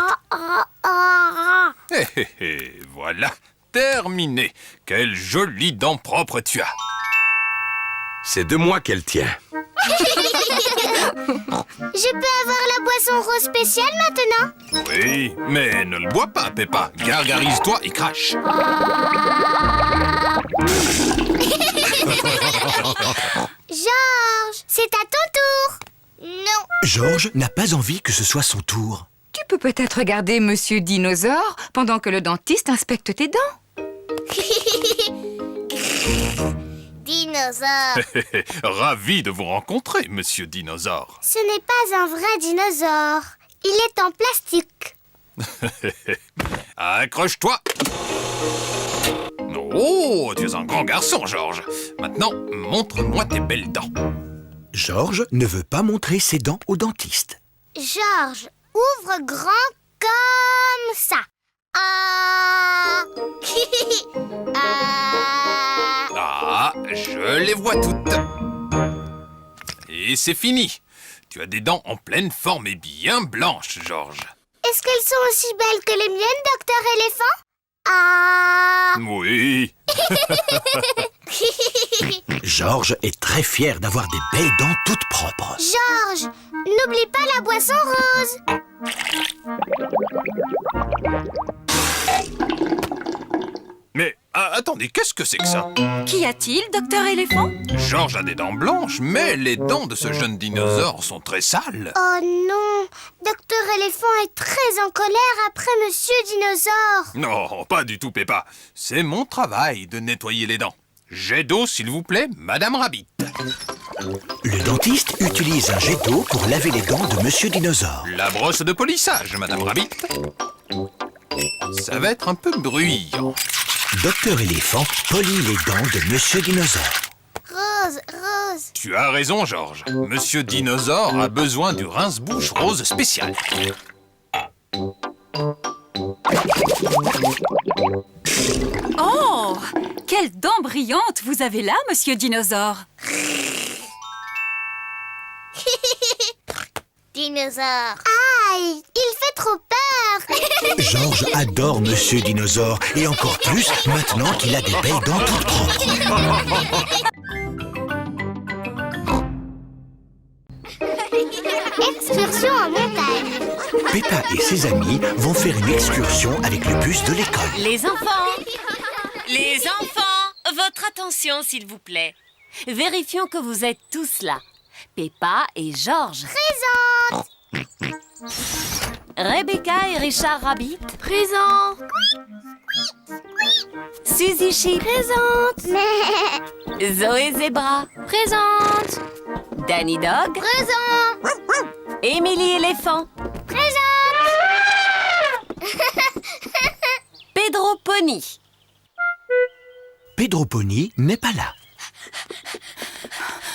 [SPEAKER 11] Hé hé hé, voilà, terminé. Quelles jolies dents propres tu as.
[SPEAKER 3] C'est de moi qu'elle tient.
[SPEAKER 1] Je peux avoir la boisson rose spéciale maintenant?
[SPEAKER 11] Oui, mais ne le bois pas, Peppa. Gargarise-toi et crache.
[SPEAKER 1] Georges, C'est à ton tour. Non.
[SPEAKER 2] Georges n'a pas envie que ce soit son tour.
[SPEAKER 4] Tu peux peut-être regarder Monsieur Dinosaure pendant que le dentiste inspecte tes dents.
[SPEAKER 1] Dinosaure.
[SPEAKER 11] Ravi de vous rencontrer, monsieur Dinosaure.
[SPEAKER 1] Ce n'est pas un vrai dinosaure. Il est en plastique.
[SPEAKER 11] Accroche-toi. Oh, tu es un grand garçon, Georges. Maintenant, montre-moi tes belles dents.
[SPEAKER 2] Georges ne veut pas montrer ses dents au dentiste.
[SPEAKER 1] Georges, ouvre grand comme ça. Ah. Ah.
[SPEAKER 11] Ah, je les vois toutes. Et c'est fini. Tu as des dents en pleine forme et bien blanches, Georges.
[SPEAKER 1] Est-ce qu'elles sont aussi belles que les miennes, docteur éléphant? Ah.
[SPEAKER 11] Oui.
[SPEAKER 2] Georges est très fier d'avoir des belles dents toutes propres.
[SPEAKER 1] Georges, n'oublie pas la boisson rose.
[SPEAKER 11] Mais attendez, qu'est-ce que c'est que ça?
[SPEAKER 9] Qu'y a-t-il, docteur éléphant?
[SPEAKER 11] Georges a des dents blanches, mais les dents de ce jeune dinosaure sont très sales.
[SPEAKER 1] Oh non, docteur éléphant est très en colère après monsieur dinosaure.
[SPEAKER 11] Non, pas du tout, Peppa. C'est mon travail de nettoyer les dents. Jet d'eau, s'il vous plaît, Madame Rabbit.
[SPEAKER 2] Le dentiste utilise un jet d'eau pour laver les dents de Monsieur Dinosaure.
[SPEAKER 11] La brosse de polissage, Madame Rabbit. Ça va être un peu bruyant.
[SPEAKER 2] Docteur Éléphant polit les dents de Monsieur Dinosaure.
[SPEAKER 1] Rose, rose.
[SPEAKER 11] Tu as raison, Georges. Monsieur Dinosaure a besoin du rince-bouche rose spécial.
[SPEAKER 9] Oh, quelles dents brillantes vous avez là, monsieur Dinosaure.
[SPEAKER 1] Dinosaure. Aïe, il fait trop peur.
[SPEAKER 2] Georges adore Monsieur Dinosaure et encore plus maintenant qu'il a des belles dents toutes propres.
[SPEAKER 1] Excursion en montagne.
[SPEAKER 2] Peppa et ses amis vont faire une excursion avec le bus de l'école.
[SPEAKER 12] Les enfants, votre attention s'il vous plaît. Vérifions que vous êtes tous là. Peppa et Georges.
[SPEAKER 1] Présente.
[SPEAKER 12] Rebecca et Richard Rabbit.
[SPEAKER 5] Présent.
[SPEAKER 12] Suzy Sheep.
[SPEAKER 1] Présente.
[SPEAKER 12] Zoé Zebra.
[SPEAKER 5] Présente.
[SPEAKER 12] Danny Dog.
[SPEAKER 1] Présent.
[SPEAKER 12] Émilie Éléphant.
[SPEAKER 1] Présente.
[SPEAKER 12] Pedro Pony.
[SPEAKER 2] Pedro Pony n'est pas là.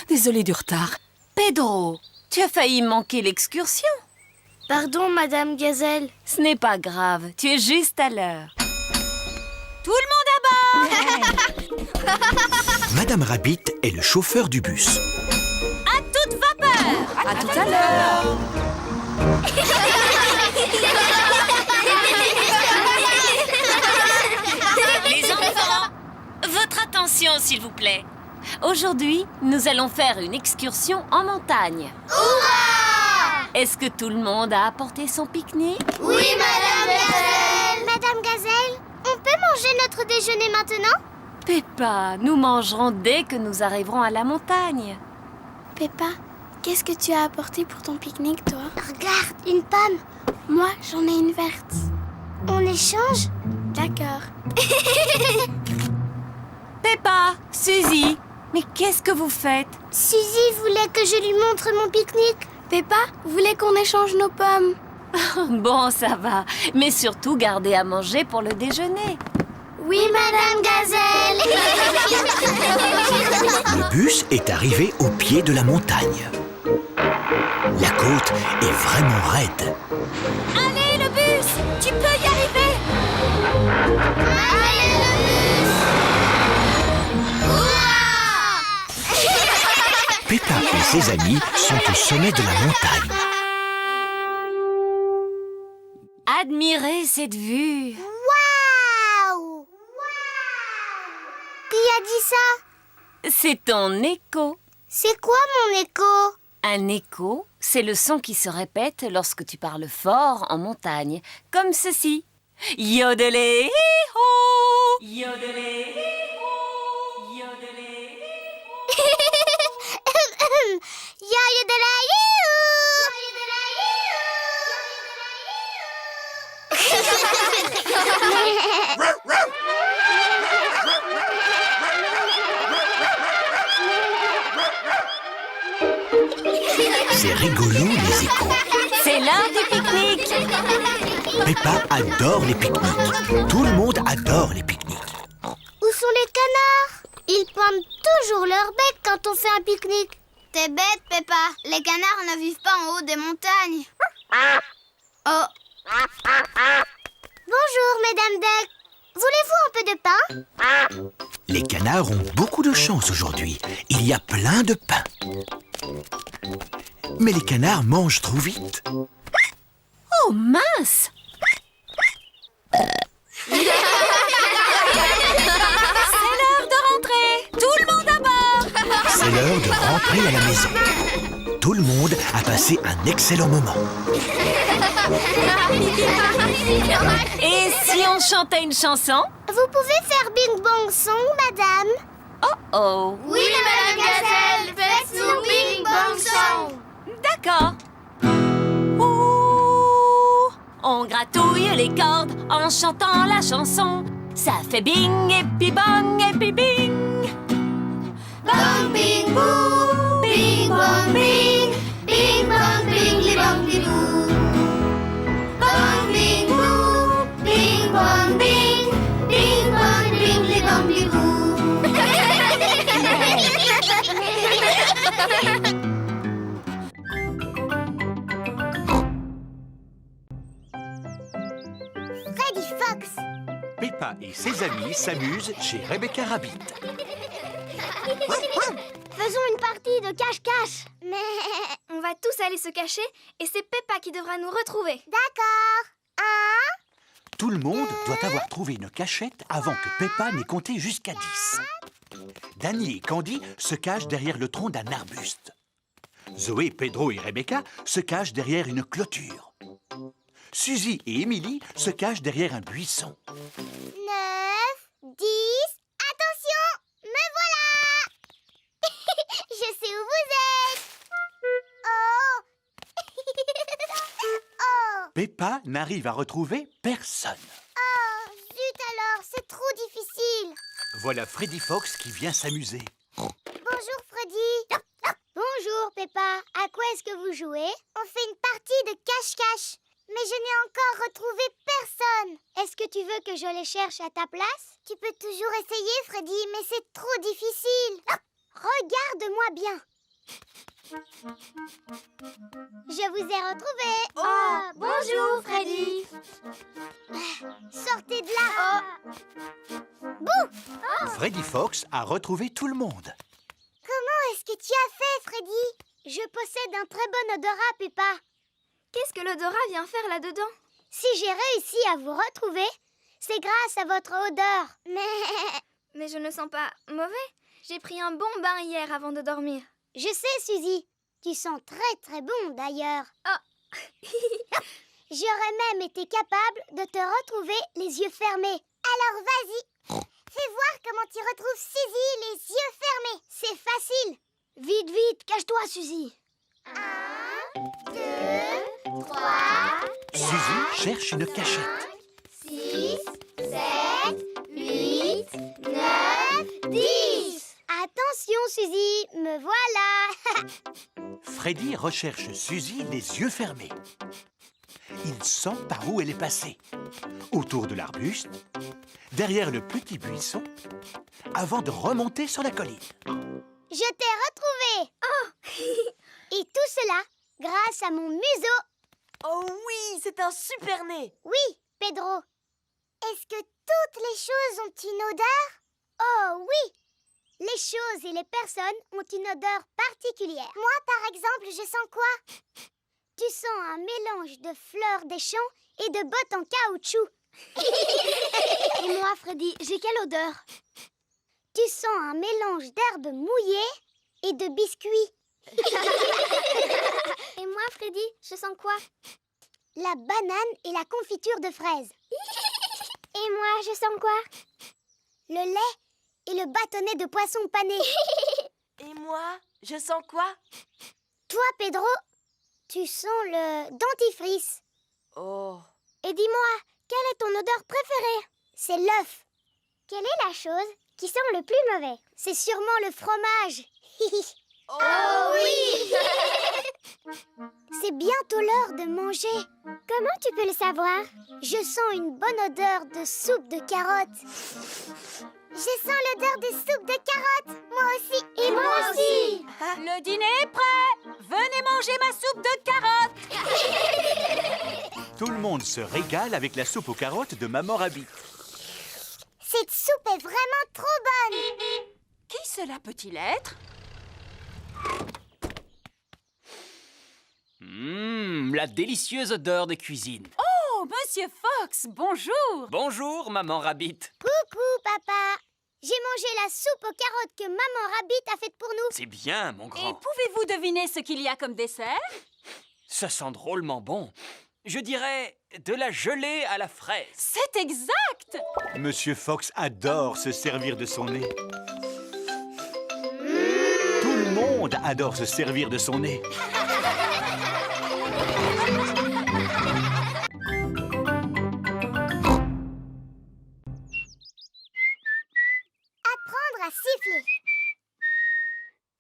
[SPEAKER 9] Désolée du retard.
[SPEAKER 12] Pedro, tu as failli manquer l'excursion.
[SPEAKER 5] Pardon, Madame Gazelle.
[SPEAKER 12] Ce n'est pas grave, tu es juste à l'heure.
[SPEAKER 9] Tout le monde à bord.
[SPEAKER 2] Madame Rabbit est le chauffeur du bus.
[SPEAKER 12] À toute vapeur.
[SPEAKER 9] À tout à l'heure.
[SPEAKER 12] Les enfants, votre attention s'il vous plaît. Aujourd'hui, nous allons faire une excursion en montagne.
[SPEAKER 1] Hurrah!
[SPEAKER 12] Est-ce que tout le monde a apporté son pique-nique?
[SPEAKER 1] Oui, Madame Gazelle. Madame Gazelle, on peut manger notre déjeuner maintenant?
[SPEAKER 12] Peppa, nous mangerons dès que nous arriverons à la montagne.
[SPEAKER 5] Peppa, qu'est-ce que tu as apporté pour ton pique-nique, toi?
[SPEAKER 1] Regarde, une pomme.
[SPEAKER 5] Moi, j'en ai une verte.
[SPEAKER 1] On échange?
[SPEAKER 5] D'accord.
[SPEAKER 12] Peppa, Suzy, mais qu'est-ce que vous faites?
[SPEAKER 1] Suzy voulait que je lui montre mon pique-nique.
[SPEAKER 5] Peppa voulait qu'on échange nos pommes.
[SPEAKER 12] Bon, ça va. Mais surtout, gardez à manger pour le déjeuner.
[SPEAKER 5] Oui, Madame Gazelle.
[SPEAKER 2] Le bus est arrivé au pied de la montagne. La côte est vraiment raide.
[SPEAKER 12] Allez, le bus! Tu peux y arriver!
[SPEAKER 1] Allez, le bus! Hurrah!
[SPEAKER 2] Peppa et ses amis sont au sommet de la montagne.
[SPEAKER 12] Admirez cette vue.
[SPEAKER 1] Waouh! Qui a dit ça?
[SPEAKER 12] C'est ton écho.
[SPEAKER 1] C'est quoi mon écho?
[SPEAKER 12] Un écho, c'est le son qui se répète lorsque tu parles fort en montagne, comme ceci. Yodelé, hi-ho! Yodelé, hi-ho! Yodelé, hi-ho!
[SPEAKER 2] C'est rigolo, les échos.
[SPEAKER 12] C'est l'heure du pique-nique.
[SPEAKER 2] Peppa adore les pique-niques. Tout le monde adore les pique-niques.
[SPEAKER 1] Où sont les canards? Ils pointent toujours leur bec quand on fait un pique-nique.
[SPEAKER 5] T'es bête, Peppa. Les canards ne vivent pas en haut des montagnes. Oh.
[SPEAKER 1] Bonjour, Mesdames Duck. Voulez-vous un peu de pain?
[SPEAKER 2] Les canards ont beaucoup de chance aujourd'hui. Il y a plein de pain. Mais les canards mangent trop vite.
[SPEAKER 12] Oh mince! C'est l'heure de rentrer! Tout le monde à bord!
[SPEAKER 2] C'est l'heure de rentrer à la maison. Tout le monde a passé un excellent moment.
[SPEAKER 12] Et si on chantait une chanson?
[SPEAKER 1] Vous pouvez faire Bing Bong Song, madame?
[SPEAKER 12] Oh oh!
[SPEAKER 5] Oui, Madame Gazelle, faites-nous Bing Bong Song.
[SPEAKER 12] D'accord. Ouh, on gratouille les cordes en chantant la chanson. Ça fait bing et puis bang et puis bing.
[SPEAKER 5] Bang, bing, boo, bing, bang, bing, bing, bang, bing, li, bang, li, boo. Bang, bing, boo, bing, bang, bing, bing, bang, bing, li, bang, li, boo.
[SPEAKER 1] Freddy Fox.
[SPEAKER 2] Peppa et ses amis s'amusent chez Rebecca Rabbit.
[SPEAKER 1] Faisons une partie de cache-cache. Mais...
[SPEAKER 5] On va tous aller se cacher et c'est Peppa qui devra nous retrouver.
[SPEAKER 1] D'accord.
[SPEAKER 2] Tout le monde doit avoir trouvé une cachette avant que Peppa n'ait compté jusqu'à 10. Danny et Candy se cachent derrière le tronc d'un arbuste. Zoé, Pedro et Rebecca se cachent derrière une clôture. Suzy et Emily se cachent derrière un buisson.
[SPEAKER 1] 9, 10... Attention, me voilà. Je sais où vous êtes. Oh.
[SPEAKER 2] Peppa n'arrive à retrouver personne.
[SPEAKER 1] Oh, zut alors, c'est trop difficile.
[SPEAKER 2] Voilà Freddy Fox qui vient s'amuser.
[SPEAKER 1] Bonjour Freddy. Bonjour Peppa. À quoi est-ce que vous jouez? On fait une partie de cache-cache. Mais je n'ai encore retrouvé personne. Est-ce que tu veux que je les cherche à ta place? Tu peux toujours essayer, Freddy, mais c'est trop difficile. Regarde-moi bien. Je vous ai retrouvé.
[SPEAKER 5] Oh, bonjour, Freddy.
[SPEAKER 1] Sortez de là. Bouh!
[SPEAKER 2] Freddy Fox a retrouvé tout le monde.
[SPEAKER 1] Comment est-ce que tu as fait, Freddy? Je possède un très bon odorat, Peppa.
[SPEAKER 5] Qu'est-ce que l'odorat vient faire là-dedans?
[SPEAKER 1] Si j'ai réussi à vous retrouver, c'est grâce à votre odeur.
[SPEAKER 5] Mais je ne sens pas mauvais. J'ai pris un bon bain hier avant de dormir.
[SPEAKER 1] Je sais, Suzy. Tu sens très très bon d'ailleurs.
[SPEAKER 5] Oh.
[SPEAKER 1] J'aurais même été capable de te retrouver les yeux fermés. Alors vas-y, fais voir comment tu retrouves Suzy les yeux fermés. C'est facile. Vite, vite, cache-toi, Suzy. 1, 2, 3,
[SPEAKER 2] Suzy cherche une cachette.
[SPEAKER 1] 6, 7, 8, 9, 10. Attention, Suzy, me voilà.
[SPEAKER 2] Freddy recherche Suzy les yeux fermés. Il sent par où elle est passée. Autour de l'arbuste, derrière le petit buisson, avant de remonter sur la colline.
[SPEAKER 1] Je t'ai retrouvé. Oh. Et tout cela grâce à mon museau.
[SPEAKER 13] Oh oui, c'est un super nez.
[SPEAKER 1] Oui, Pedro. Est-ce que toutes les choses ont une odeur? Oh oui. Les choses et les personnes ont une odeur particulière. Moi, par exemple, je sens quoi? Tu sens un mélange de fleurs des champs et de bottes en caoutchouc. Et moi, Freddy, j'ai quelle odeur? Tu sens un mélange d'herbes mouillées et de biscuits. Et moi, Freddy, je sens quoi? La banane et la confiture de fraises. Et moi, je sens quoi? Le lait et le bâtonnet de poisson pané.
[SPEAKER 13] Et moi, je sens quoi?
[SPEAKER 1] Toi, Pedro, tu sens le dentifrice.
[SPEAKER 13] Oh.
[SPEAKER 1] Et dis-moi, quelle est ton odeur préférée? C'est l'œuf. Quelle est la chose qui sent le plus mauvais? C'est sûrement le fromage.
[SPEAKER 5] Oh oui!
[SPEAKER 1] C'est bientôt l'heure de manger. Comment tu peux le savoir? Je sens une bonne odeur de soupe de carottes. Je sens l'odeur de soupe de carottes. Moi aussi. Et moi aussi.
[SPEAKER 12] Le dîner est prêt. Venez manger ma soupe de carottes.
[SPEAKER 2] Tout le monde se régale avec la soupe aux carottes de Maman Rabbit.
[SPEAKER 1] Cette soupe est vraiment trop bonne.
[SPEAKER 12] Qui cela peut-il être?
[SPEAKER 8] La délicieuse odeur de cuisine.
[SPEAKER 12] Oh, Monsieur Fox, bonjour.
[SPEAKER 8] Bonjour, Maman Rabbit.
[SPEAKER 1] Coucou, papa. J'ai mangé la soupe aux carottes que Maman Rabbit a faite pour nous.
[SPEAKER 8] C'est bien, mon
[SPEAKER 12] Et
[SPEAKER 8] grand.
[SPEAKER 12] pouvez-vous deviner ce qu'il y a comme dessert?
[SPEAKER 8] Ça sent drôlement bon. Je dirais de la gelée à la fraise.
[SPEAKER 12] C'est exact.
[SPEAKER 2] Monsieur Fox adore se servir de son nez. Tout le monde adore se servir de son nez.
[SPEAKER 1] Apprendre à siffler.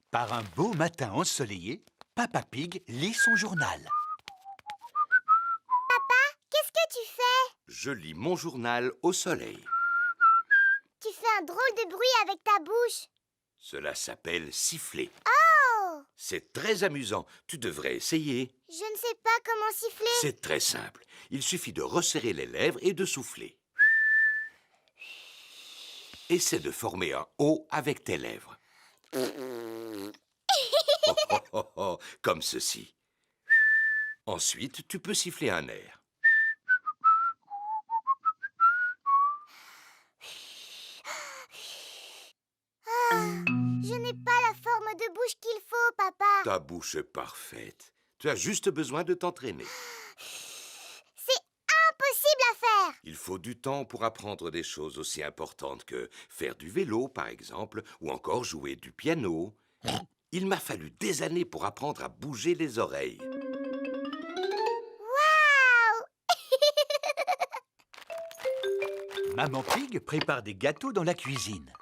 [SPEAKER 2] Par un beau matin ensoleillé, Papa Pig lit son journal.
[SPEAKER 1] Qu'est-ce que tu fais?
[SPEAKER 3] Je lis mon journal au soleil.
[SPEAKER 1] Tu fais un drôle de bruit avec ta bouche.
[SPEAKER 3] Cela s'appelle siffler.
[SPEAKER 1] Oh!
[SPEAKER 3] C'est très amusant. Tu devrais essayer.
[SPEAKER 1] Je ne sais pas comment siffler.
[SPEAKER 3] C'est très simple. Il suffit de resserrer les lèvres et de souffler. Essaie de former un O avec tes lèvres. Comme ceci. Ensuite, tu peux siffler un air.
[SPEAKER 1] Je n'ai pas la forme de bouche qu'il faut, papa.
[SPEAKER 3] Ta bouche est parfaite. Tu as juste besoin de t'entraîner.
[SPEAKER 1] C'est impossible à faire.
[SPEAKER 3] Il faut du temps pour apprendre des choses aussi importantes que faire du vélo, par exemple, ou encore jouer du piano. Il m'a fallu des années pour apprendre à bouger les oreilles.
[SPEAKER 1] Waouh!
[SPEAKER 2] Maman Pig prépare des gâteaux dans la cuisine.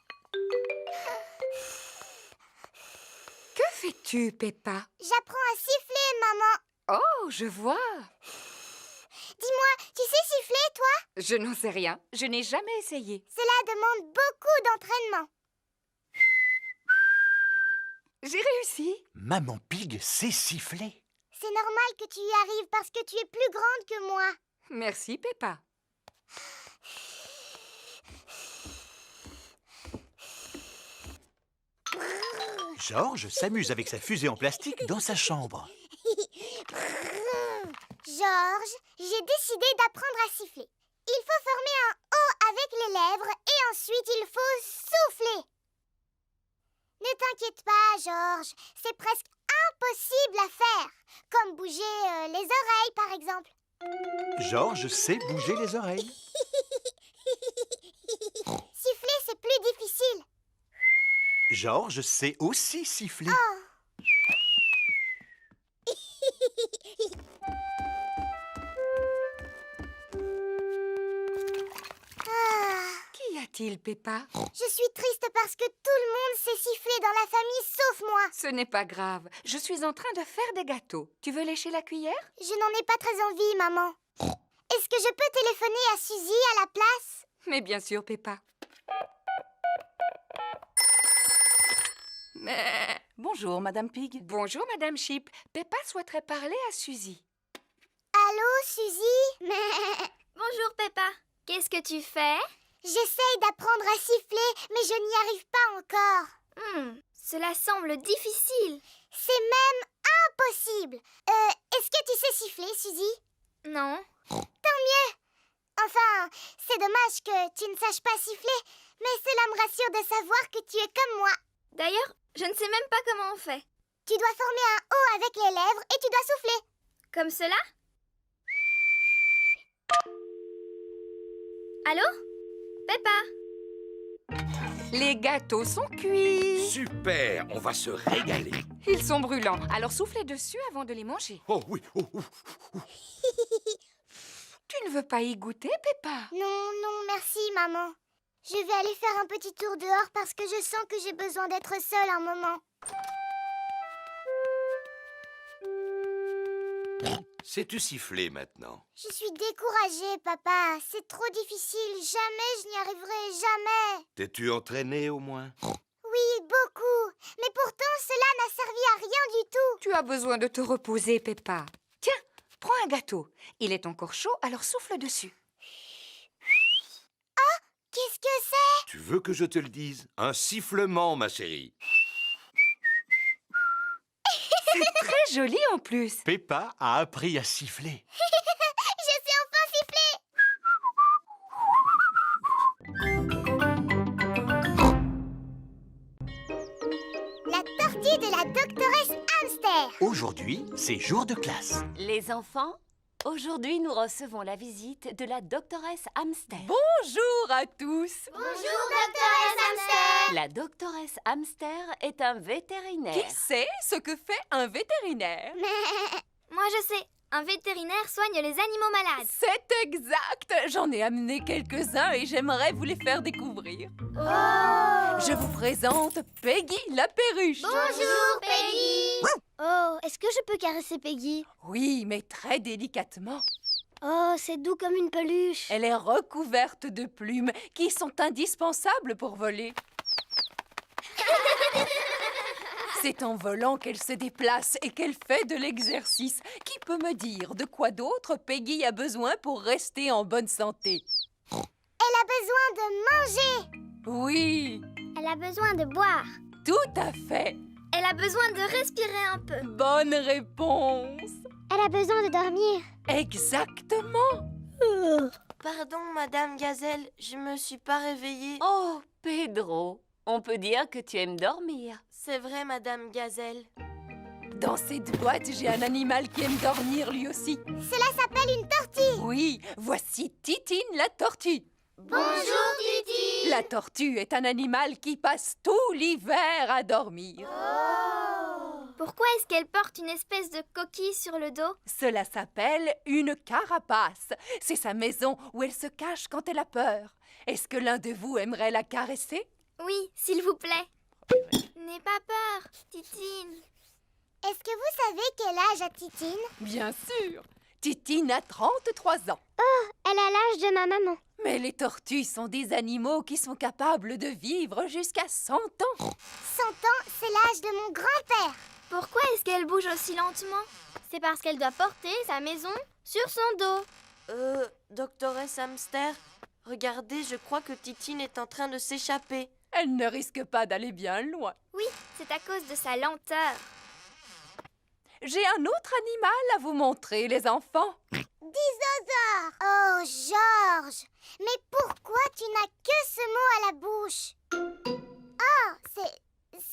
[SPEAKER 4] Que fais-tu, Peppa?
[SPEAKER 1] J'apprends à siffler, maman.
[SPEAKER 4] Oh, je vois.
[SPEAKER 1] Dis-moi, tu sais siffler, toi?
[SPEAKER 4] Je n'en sais rien. Je n'ai jamais essayé.
[SPEAKER 1] Cela demande beaucoup d'entraînement.
[SPEAKER 4] J'ai réussi.
[SPEAKER 2] Maman Pig sait siffler.
[SPEAKER 1] C'est normal que tu y arrives parce que tu es plus grande que moi.
[SPEAKER 4] Merci, Peppa.
[SPEAKER 2] George s'amuse avec sa fusée en plastique dans sa chambre.
[SPEAKER 1] Georges, j'ai décidé d'apprendre à siffler. Il faut former un O avec les lèvres et ensuite il faut souffler. Ne t'inquiète pas, Georges, c'est presque impossible à faire. Comme bouger les oreilles, par exemple.
[SPEAKER 2] George sait bouger les oreilles.
[SPEAKER 1] Siffler, c'est plus difficile.
[SPEAKER 2] George sait aussi siffler.
[SPEAKER 4] Qu'y a-t-il, Peppa?
[SPEAKER 1] Je suis triste parce que tout le monde sait siffler dans la famille sauf moi.
[SPEAKER 4] Ce n'est pas grave. Je suis en train de faire des gâteaux. Tu veux lécher la cuillère?
[SPEAKER 1] Je n'en ai pas très envie, maman. Est-ce que je peux téléphoner à Suzy à la place?
[SPEAKER 4] Mais bien sûr, Peppa.
[SPEAKER 9] Bonjour, Madame Pig.
[SPEAKER 4] Bonjour, Madame Sheep. Peppa souhaiterait parler à Suzy.
[SPEAKER 1] Allô, Suzy?
[SPEAKER 5] Bonjour Peppa. Qu'est-ce que tu fais?
[SPEAKER 1] J'essaye d'apprendre à siffler, mais je n'y arrive pas encore.
[SPEAKER 5] Cela semble difficile.
[SPEAKER 1] C'est même impossible. Est-ce que tu sais siffler, Suzy?
[SPEAKER 5] Non.
[SPEAKER 1] Tant mieux. Enfin, c'est dommage que tu ne saches pas siffler, mais cela me rassure de savoir que tu es comme moi.
[SPEAKER 5] D'ailleurs, je ne sais même pas comment on fait.
[SPEAKER 1] Tu dois former un O avec les lèvres et tu dois souffler.
[SPEAKER 5] Comme cela? Allô? Peppa?
[SPEAKER 4] Les gâteaux sont cuits.
[SPEAKER 3] Super, on va se régaler.
[SPEAKER 4] Ils sont brûlants, alors soufflez dessus avant de les manger.
[SPEAKER 3] Oh oui,
[SPEAKER 4] Tu ne veux pas y goûter, Peppa?
[SPEAKER 1] Non, merci, maman. Je vais aller faire un petit tour dehors parce que je sens que j'ai besoin d'être seule un moment.
[SPEAKER 3] Sais-tu siffler maintenant?
[SPEAKER 1] Je suis découragée, papa. C'est trop difficile. Jamais je n'y arriverai, jamais.
[SPEAKER 3] T'es-tu entraîné au moins?
[SPEAKER 1] Oui, beaucoup. Mais pourtant, cela n'a servi à rien du tout.
[SPEAKER 4] Tu as besoin de te reposer, Peppa. Tiens, prends un gâteau. Il est encore chaud, alors souffle dessus.
[SPEAKER 1] Oh, qu'est-ce que c'est?
[SPEAKER 3] Tu veux que je te le dise? Un sifflement, ma chérie.
[SPEAKER 4] C'est très joli en plus.
[SPEAKER 2] Peppa a appris à siffler.
[SPEAKER 1] Je sais enfin siffler. La tortue de la doctoresse Hamster.
[SPEAKER 2] Aujourd'hui, c'est jour de classe.
[SPEAKER 12] Les enfants, aujourd'hui nous recevons la visite de la doctoresse Hamster.
[SPEAKER 9] Bonjour à tous.
[SPEAKER 1] Bonjour, doctoresse Hamster.
[SPEAKER 12] La doctoresse Hamster est un vétérinaire.
[SPEAKER 9] Qui sait ce que fait un vétérinaire?
[SPEAKER 5] Moi je sais, un vétérinaire soigne les animaux malades.
[SPEAKER 9] C'est exact. J'en ai amené quelques-uns et j'aimerais vous les faire découvrir. Je vous présente Peggy la perruche.
[SPEAKER 1] Bonjour, Peggy. Oh, est-ce que je peux caresser Peggy?
[SPEAKER 9] Oui, mais très délicatement.
[SPEAKER 1] Oh, c'est doux comme une peluche.
[SPEAKER 9] Elle est recouverte de plumes qui sont indispensables pour voler. C'est en volant qu'elle se déplace et qu'elle fait de l'exercice. Qui peut me dire de quoi d'autre Peggy a besoin pour rester en bonne santé?
[SPEAKER 1] Elle a besoin de manger.
[SPEAKER 9] Oui,
[SPEAKER 1] Elle a besoin de boire.
[SPEAKER 9] tout à fait.
[SPEAKER 5] Elle a besoin de respirer un peu.
[SPEAKER 9] Bonne réponse.
[SPEAKER 1] Elle a besoin de dormir.
[SPEAKER 9] Exactement.
[SPEAKER 13] Pardon, Madame Gazelle, je me suis pas réveillée.
[SPEAKER 12] Oh, Pedro, on peut dire que tu aimes dormir.
[SPEAKER 13] C'est vrai, Madame Gazelle.
[SPEAKER 9] Dans cette boîte, j'ai un animal qui aime dormir lui aussi.
[SPEAKER 1] Cela s'appelle une tortue.
[SPEAKER 9] Oui, voici Titine la tortue.
[SPEAKER 1] Bonjour, Titi.
[SPEAKER 9] La tortue est un animal qui passe tout l'hiver à dormir.
[SPEAKER 5] Pourquoi est-ce qu'elle porte une espèce de coquille sur le dos?
[SPEAKER 9] Cela s'appelle une carapace. C'est sa maison où elle se cache quand elle a peur. Est-ce que l'un de vous aimerait la caresser?
[SPEAKER 5] Oui, s'il vous plaît. N'aie pas peur, Titine.
[SPEAKER 1] Est-ce que vous savez quel âge a Titine?
[SPEAKER 9] Bien sûr. Titine a 33 ans.
[SPEAKER 1] Elle a l'âge de ma maman.
[SPEAKER 9] Mais les tortues sont des animaux qui sont capables de vivre jusqu'à 100 ans.
[SPEAKER 1] 100 ans, c'est l'âge de mon grand-père.
[SPEAKER 5] Pourquoi est-ce qu'elle bouge aussi lentement? C'est parce qu'elle doit porter sa maison sur son dos.
[SPEAKER 13] Doctoresse Hamster, regardez, je crois que Titine est en train de s'échapper.
[SPEAKER 9] Elle ne risque pas d'aller bien loin.
[SPEAKER 5] Oui, c'est à cause de sa lenteur.
[SPEAKER 9] J'ai un autre animal à vous montrer, les enfants.
[SPEAKER 1] Dinosaure. Oh, Georges. Mais pourquoi tu n'as que ce mot à la bouche? Oh,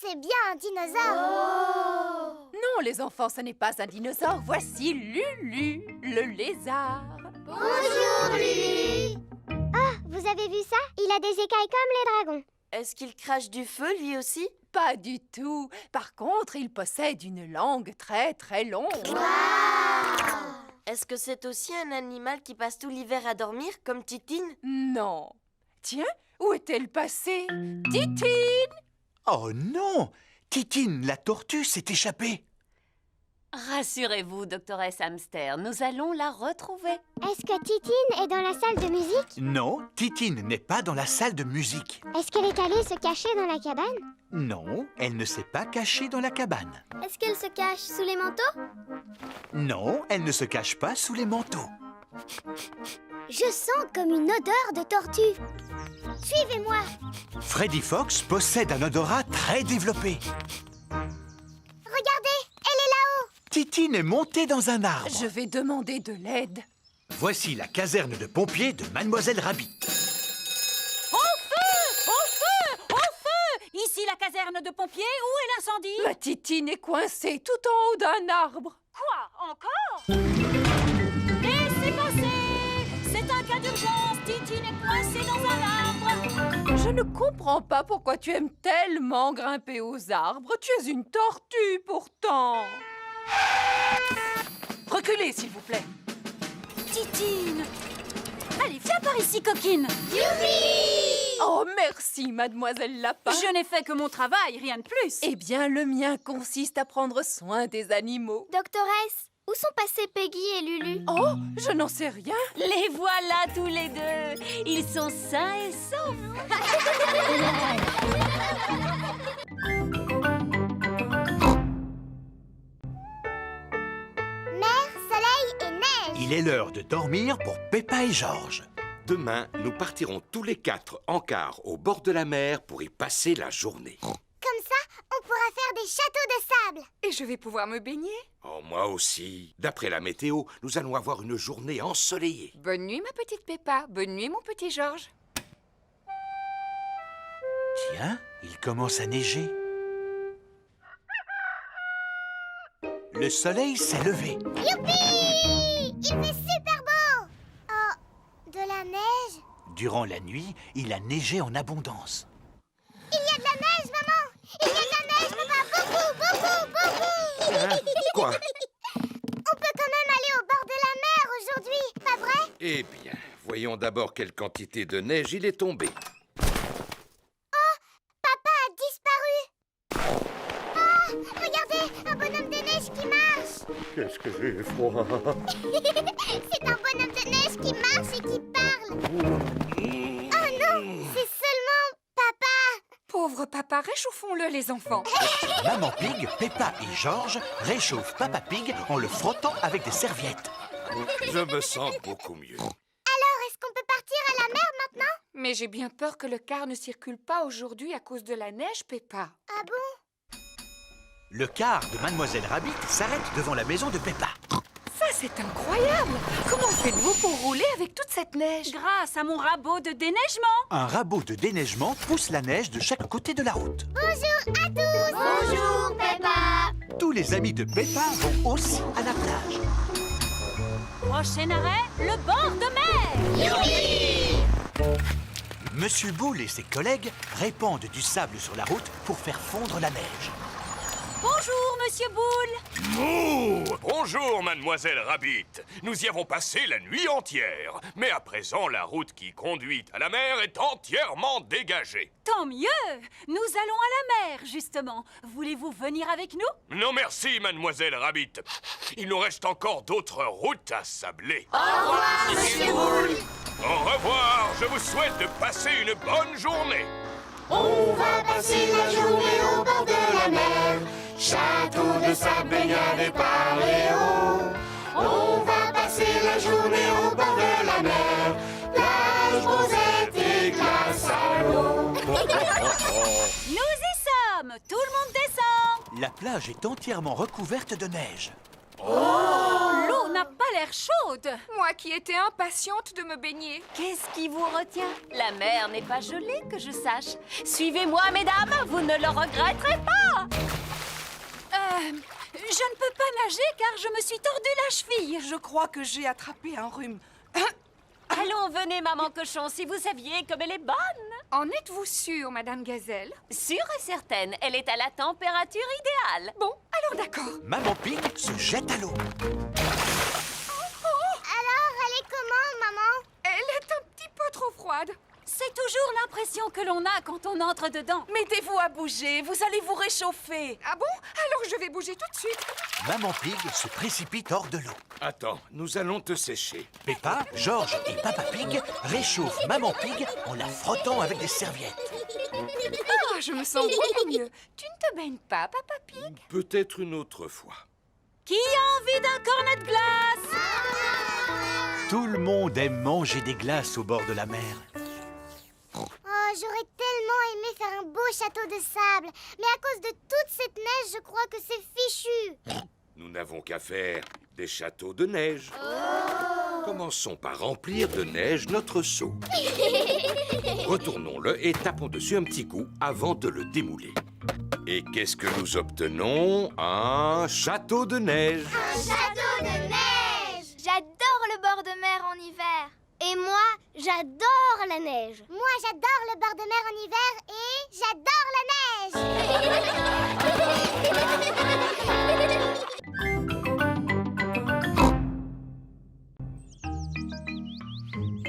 [SPEAKER 1] c'est bien un dinosaure.
[SPEAKER 9] Non, les enfants, ce n'est pas un dinosaure. Voici Lulu, le lézard.
[SPEAKER 1] Bonjour, Lulu. Oh, vous avez vu ça? Il a des écailles comme les dragons.
[SPEAKER 13] Est-ce qu'il crache du feu, lui aussi?
[SPEAKER 9] Pas du tout. Par contre, il possède une langue très très longue.
[SPEAKER 13] Est-ce que c'est aussi un animal qui passe tout l'hiver à dormir, comme Titine?
[SPEAKER 9] Non. Tiens, où est-elle passée? Titine!
[SPEAKER 2] Oh non! Titine, la tortue, s'est échappée.
[SPEAKER 12] Rassurez-vous, doctoresse Hamster, nous allons la retrouver.
[SPEAKER 1] Est-ce que Titine est dans la salle de musique?
[SPEAKER 2] Non, Titine n'est pas dans la salle de musique.
[SPEAKER 1] Est-ce qu'elle est allée se cacher dans la cabane?
[SPEAKER 2] Non, elle ne s'est pas cachée dans la cabane.
[SPEAKER 5] Est-ce qu'elle se cache sous les manteaux?
[SPEAKER 2] Non, elle ne se cache pas sous les manteaux.
[SPEAKER 1] Je sens comme une odeur de tortue. Suivez-moi.
[SPEAKER 2] Freddy Fox possède un odorat très développé.
[SPEAKER 1] Regardez, elle est là-haut.
[SPEAKER 2] Titine est montée dans un arbre.
[SPEAKER 9] Je vais demander de l'aide.
[SPEAKER 2] Voici la caserne de pompiers de Mademoiselle Rabbit.
[SPEAKER 12] Ici la caserne de pompiers, où est l'incendie?
[SPEAKER 9] Ma Titine est coincée tout en haut d'un arbre.
[SPEAKER 12] Quoi? Encore? Laissez passer! C'est un cas d'urgence, Titine est coincée dans un arbre.
[SPEAKER 9] Je ne comprends pas pourquoi tu aimes tellement grimper aux arbres. Tu es une tortue, pourtant. Reculez, s'il vous plaît.
[SPEAKER 5] Titine! Allez, viens par ici, coquine!
[SPEAKER 9] Oh, merci, mademoiselle Lapin.
[SPEAKER 5] Je n'ai fait que mon travail, rien de plus.
[SPEAKER 9] Eh bien, le mien consiste à prendre soin des animaux.
[SPEAKER 1] Doctoresse, où sont passés Peggy et Lulu?
[SPEAKER 9] Oh, je n'en sais rien.
[SPEAKER 12] Les voilà tous les deux. Ils sont sains et saufs.
[SPEAKER 1] Mer, soleil et neige.
[SPEAKER 2] Il est l'heure de dormir pour Peppa et Georges.
[SPEAKER 3] Demain, nous partirons tous les 4 en car au bord de la mer pour y passer la journée.
[SPEAKER 1] Comme ça, on pourra faire des châteaux de sable.
[SPEAKER 4] Et je vais pouvoir me baigner.
[SPEAKER 3] Oh, moi aussi. D'après la météo, nous allons avoir une journée ensoleillée.
[SPEAKER 4] Bonne nuit, ma petite Peppa. Bonne nuit, mon petit Georges.
[SPEAKER 2] Tiens, il commence à neiger. Le soleil s'est levé.
[SPEAKER 1] Youpi! Il fait super beau. Oh, de la neige?
[SPEAKER 2] Durant la nuit, il a neigé en abondance.
[SPEAKER 1] Il y a de la neige, maman! Il y a de la neige, papa! Beaucoup!
[SPEAKER 3] Quoi?
[SPEAKER 1] On peut quand même aller au bord de la mer aujourd'hui, pas vrai?
[SPEAKER 3] Eh bien, voyons d'abord quelle quantité de neige il est tombé.
[SPEAKER 1] Papa a disparu! Ah! Regardez, un bonhomme de neige qui marche!
[SPEAKER 3] Qu'est-ce que j'ai froid?
[SPEAKER 1] C'est un bonhomme de neige qui marche et qui parle! Oh non! C'est seulement papa!
[SPEAKER 4] Pauvre papa, réchauffons-le, les enfants.
[SPEAKER 2] Maman Pig, Peppa et Georges réchauffent Papa Pig en le frottant avec des serviettes.
[SPEAKER 3] Je me sens beaucoup mieux.
[SPEAKER 1] Alors, est-ce qu'on peut partir à la mer maintenant?
[SPEAKER 4] Mais j'ai bien peur que le car ne circule pas aujourd'hui à cause de la neige, Peppa.
[SPEAKER 1] Ah bon?
[SPEAKER 2] Le car de Mademoiselle Rabbit s'arrête devant la maison de Peppa.
[SPEAKER 4] Ça, c'est incroyable. Comment faites-vous pour rouler avec toute cette neige?
[SPEAKER 5] Grâce à mon rabot de déneigement.
[SPEAKER 2] Un rabot de déneigement pousse la neige de chaque côté de la route.
[SPEAKER 1] Bonjour à tous!
[SPEAKER 5] Bonjour, Peppa.
[SPEAKER 2] Tous les amis de Peppa vont aussi à la plage.
[SPEAKER 5] Prochain arrêt, le bord de mer.
[SPEAKER 2] Monsieur Boule et ses collègues répandent du sable sur la route pour faire fondre la neige.
[SPEAKER 5] Bonjour, Monsieur Boule.
[SPEAKER 14] Mouh! Bonjour, Mademoiselle Rabbit. Nous y avons passé la nuit entière. Mais à présent, la route qui conduit à la mer est entièrement dégagée.
[SPEAKER 5] Tant mieux. Nous allons à la mer, justement. Voulez-vous venir avec nous?
[SPEAKER 14] Non merci, Mademoiselle Rabbit. Il nous reste encore d'autres routes à sabler.
[SPEAKER 5] Au revoir, Monsieur Boule.
[SPEAKER 14] Au revoir. Je vous souhaite de passer une bonne journée.
[SPEAKER 5] On va passer la journée au bord de la mer. Château de sable, baignade et paléo. On va passer la journée au bord de la mer. Plage, rosette et glace à l'eau. Nous y sommes. Tout le monde descend.
[SPEAKER 2] La plage est entièrement recouverte de neige.
[SPEAKER 5] L'eau n'a pas l'air chaude.
[SPEAKER 4] Moi qui étais impatiente de me baigner.
[SPEAKER 12] Qu'est-ce qui vous retient? La mer n'est pas gelée, que je sache. Suivez-moi, mesdames, vous ne le regretterez pas.
[SPEAKER 5] Je ne peux pas nager car je me suis tordu la cheville.
[SPEAKER 7] Je crois que j'ai attrapé un rhume.
[SPEAKER 12] Allons, venez, maman cochon, si vous saviez comme elle est bonne.
[SPEAKER 4] En êtes-vous sûre, Madame Gazelle?
[SPEAKER 12] Sûre et certaine, elle est à la température idéale.
[SPEAKER 4] Bon, alors d'accord.
[SPEAKER 2] Maman Pig se jette à l'eau.
[SPEAKER 1] Alors, elle est comment, maman?
[SPEAKER 4] Elle est un petit peu trop froide.
[SPEAKER 5] C'est toujours l'impression que l'on a quand on entre dedans.
[SPEAKER 7] Mettez-vous à bouger, vous allez vous réchauffer.
[SPEAKER 4] Ah bon? Alors je vais bouger tout de suite.
[SPEAKER 2] Maman Pig se précipite hors de l'eau.
[SPEAKER 3] Attends, nous allons te sécher.
[SPEAKER 2] Peppa, Georges et Papa Pig réchauffent Maman Pig en la frottant avec des serviettes.
[SPEAKER 4] Ah, je me sens beaucoup mieux. Tu ne te baignes pas, Papa Pig?
[SPEAKER 3] Peut-être une autre fois.
[SPEAKER 5] Qui a envie d'un cornet de glace?
[SPEAKER 2] Tout le monde aime manger des glaces au bord de la mer.
[SPEAKER 1] Oh, j'aurais tellement aimé faire un beau château de sable. Mais à cause de toute cette neige, je crois que c'est fichu.
[SPEAKER 3] Nous n'avons qu'à faire des châteaux de neige. Commençons par remplir de neige notre seau. Retournons-le et tapons dessus un petit coup avant de le démouler. Et qu'est-ce que nous obtenons? Un château de neige.
[SPEAKER 1] Un château de neige! J'adore le bord de mer en hiver. Et Et moi, j'adore la neige. Moi, j'adore le bord de mer en hiver et j'adore la neige.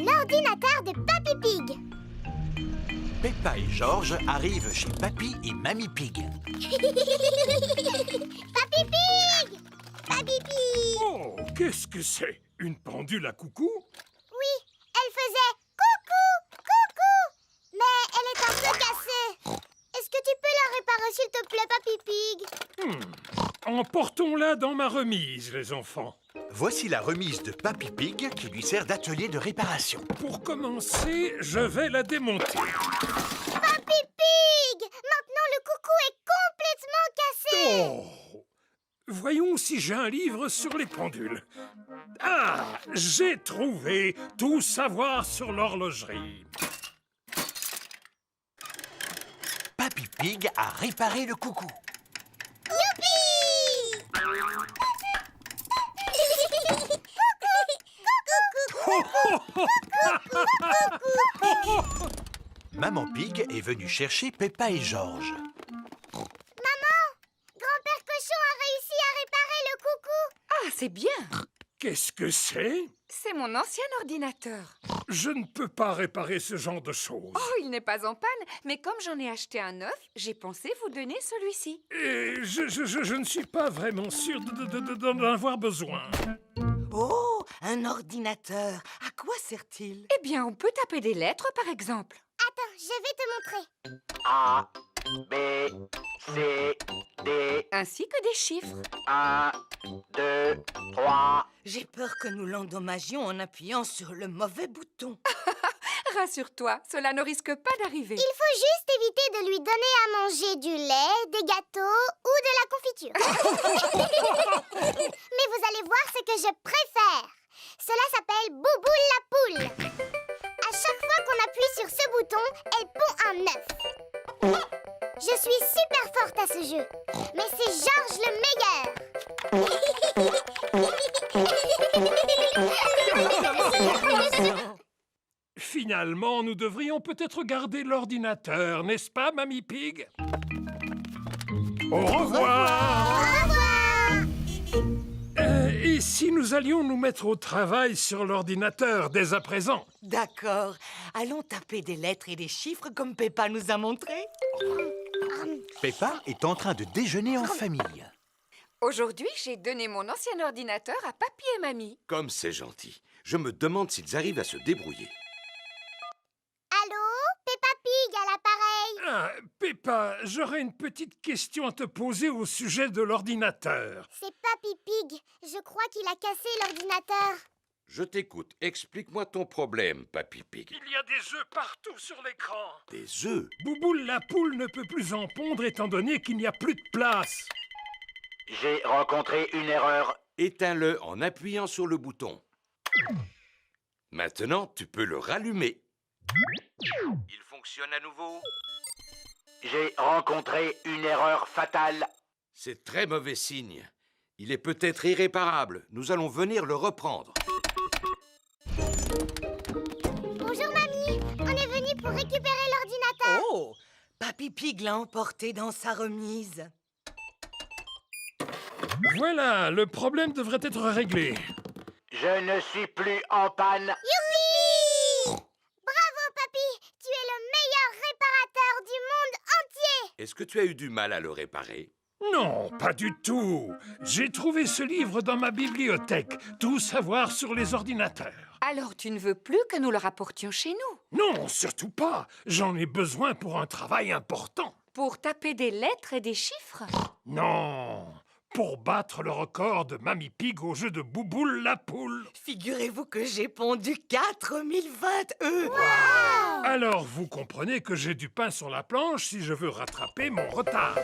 [SPEAKER 1] L'ordinateur de Papy Pig.
[SPEAKER 2] Peppa et Georges arrivent chez Papy et Mamie Pig.
[SPEAKER 1] Papy Pig! Papy Pig!
[SPEAKER 6] Oh, qu'est-ce que c'est? Une pendule à coucou?
[SPEAKER 1] Oui, elle faisait coucou, coucou! Mais elle est un peu cassée. Est-ce que tu peux la réparer, s'il te plaît, Papy Pig?
[SPEAKER 6] Emportons-la dans ma remise, les enfants.
[SPEAKER 2] Voici la remise de Papy Pig qui lui sert d'atelier de réparation.
[SPEAKER 6] Pour commencer, je vais la démonter.
[SPEAKER 1] Papy Pig! Maintenant, le coucou est complètement cassé.
[SPEAKER 6] Oh! Voyons si j'ai un livre sur les pendules. Ah! J'ai trouvé tout savoir sur l'horlogerie.
[SPEAKER 2] Papy Pig a réparé le coucou.
[SPEAKER 1] Youpi!
[SPEAKER 2] Maman Pig est venue chercher Peppa et Georges.
[SPEAKER 1] Maman, grand-père Cochon a réussi à réparer le coucou.
[SPEAKER 4] Ah, c'est bien.
[SPEAKER 6] Qu'est-ce que c'est?
[SPEAKER 4] C'est mon ancien ordinateur.
[SPEAKER 6] Je ne peux pas réparer ce genre de choses.
[SPEAKER 4] Oh, il n'est pas en panne, mais comme j'en ai acheté un neuf, j'ai pensé vous donner celui-ci.
[SPEAKER 6] Et je ne suis pas vraiment sûr d'en avoir besoin.
[SPEAKER 15] Oh, un ordinateur. À quoi sert-il?
[SPEAKER 4] Eh bien, on peut taper des lettres, par exemple.
[SPEAKER 1] Attends, je vais te montrer.
[SPEAKER 16] A, B, C, D.
[SPEAKER 4] Ainsi que des chiffres.
[SPEAKER 16] 1, 2, 3.
[SPEAKER 15] J'ai peur que nous l'endommagions en appuyant sur le mauvais bouton.
[SPEAKER 4] Rassure-toi, cela ne risque pas d'arriver.
[SPEAKER 1] Il faut juste éviter de lui donner à manger du lait, des gâteaux ou de la confiture. Mais vous allez voir ce que je préfère. Cela s'appelle Bouboule la poule. À chaque fois qu'on appuie sur ce bouton, elle pond un œuf. Je suis super forte à ce jeu, mais c'est Georges le meilleur.
[SPEAKER 6] Finalement, nous devrions peut-être garder l'ordinateur, n'est-ce pas, Mamie Pig? Au revoir! Et si nous allions nous mettre au travail sur l'ordinateur dès à présent?
[SPEAKER 15] D'accord. Allons taper des lettres et des chiffres comme Peppa nous a montré.
[SPEAKER 2] Peppa est en train de déjeuner en famille.
[SPEAKER 4] Aujourd'hui, j'ai donné mon ancien ordinateur à Papy et Mamie.
[SPEAKER 3] Comme c'est gentil. Je me demande s'ils arrivent à se débrouiller.
[SPEAKER 1] Allô, Peppa Pig à l'appareil.
[SPEAKER 6] Ah, Peppa, j'aurais une petite question à te poser au sujet de l'ordinateur.
[SPEAKER 1] C'est Papy Pig. Je crois qu'il a cassé l'ordinateur.
[SPEAKER 3] Je t'écoute. Explique-moi ton problème, Papy Pig.
[SPEAKER 6] Il y a des œufs partout sur l'écran.
[SPEAKER 3] Des œufs?
[SPEAKER 6] Bouboule la poule ne peut plus en pondre étant donné qu'il n'y a plus de place.
[SPEAKER 16] J'ai rencontré une erreur.
[SPEAKER 3] Éteins-le en appuyant sur le bouton. Maintenant, tu peux le rallumer. Il fonctionne à nouveau.
[SPEAKER 16] J'ai rencontré une erreur fatale.
[SPEAKER 3] C'est très mauvais signe. Il est peut-être irréparable. Nous allons venir le reprendre.
[SPEAKER 1] Bonjour, Mamie. On est venu pour récupérer l'ordinateur.
[SPEAKER 15] Oh, Papy Pig l'a emporté dans sa remise.
[SPEAKER 6] Voilà, le problème devrait être réglé.
[SPEAKER 16] Je ne suis plus en panne.
[SPEAKER 1] Youpi! Bravo, Papy. Tu es le meilleur réparateur du monde entier.
[SPEAKER 3] Est-ce que tu as eu du mal à le réparer?
[SPEAKER 6] Non, pas du tout. J'ai trouvé ce livre dans ma bibliothèque. Tout savoir sur les ordinateurs.
[SPEAKER 4] Alors tu ne veux plus que nous le rapportions chez nous?
[SPEAKER 6] Non, surtout pas. J'en ai besoin pour un travail important.
[SPEAKER 4] Pour taper des lettres et des chiffres?
[SPEAKER 6] Non, pour battre le record de Mamie Pig au jeu de Bouboule la poule.
[SPEAKER 15] Figurez-vous que j'ai pondu 4020 œufs.
[SPEAKER 1] Wow!
[SPEAKER 6] Alors vous comprenez que j'ai du pain sur la planche si je veux rattraper mon retard.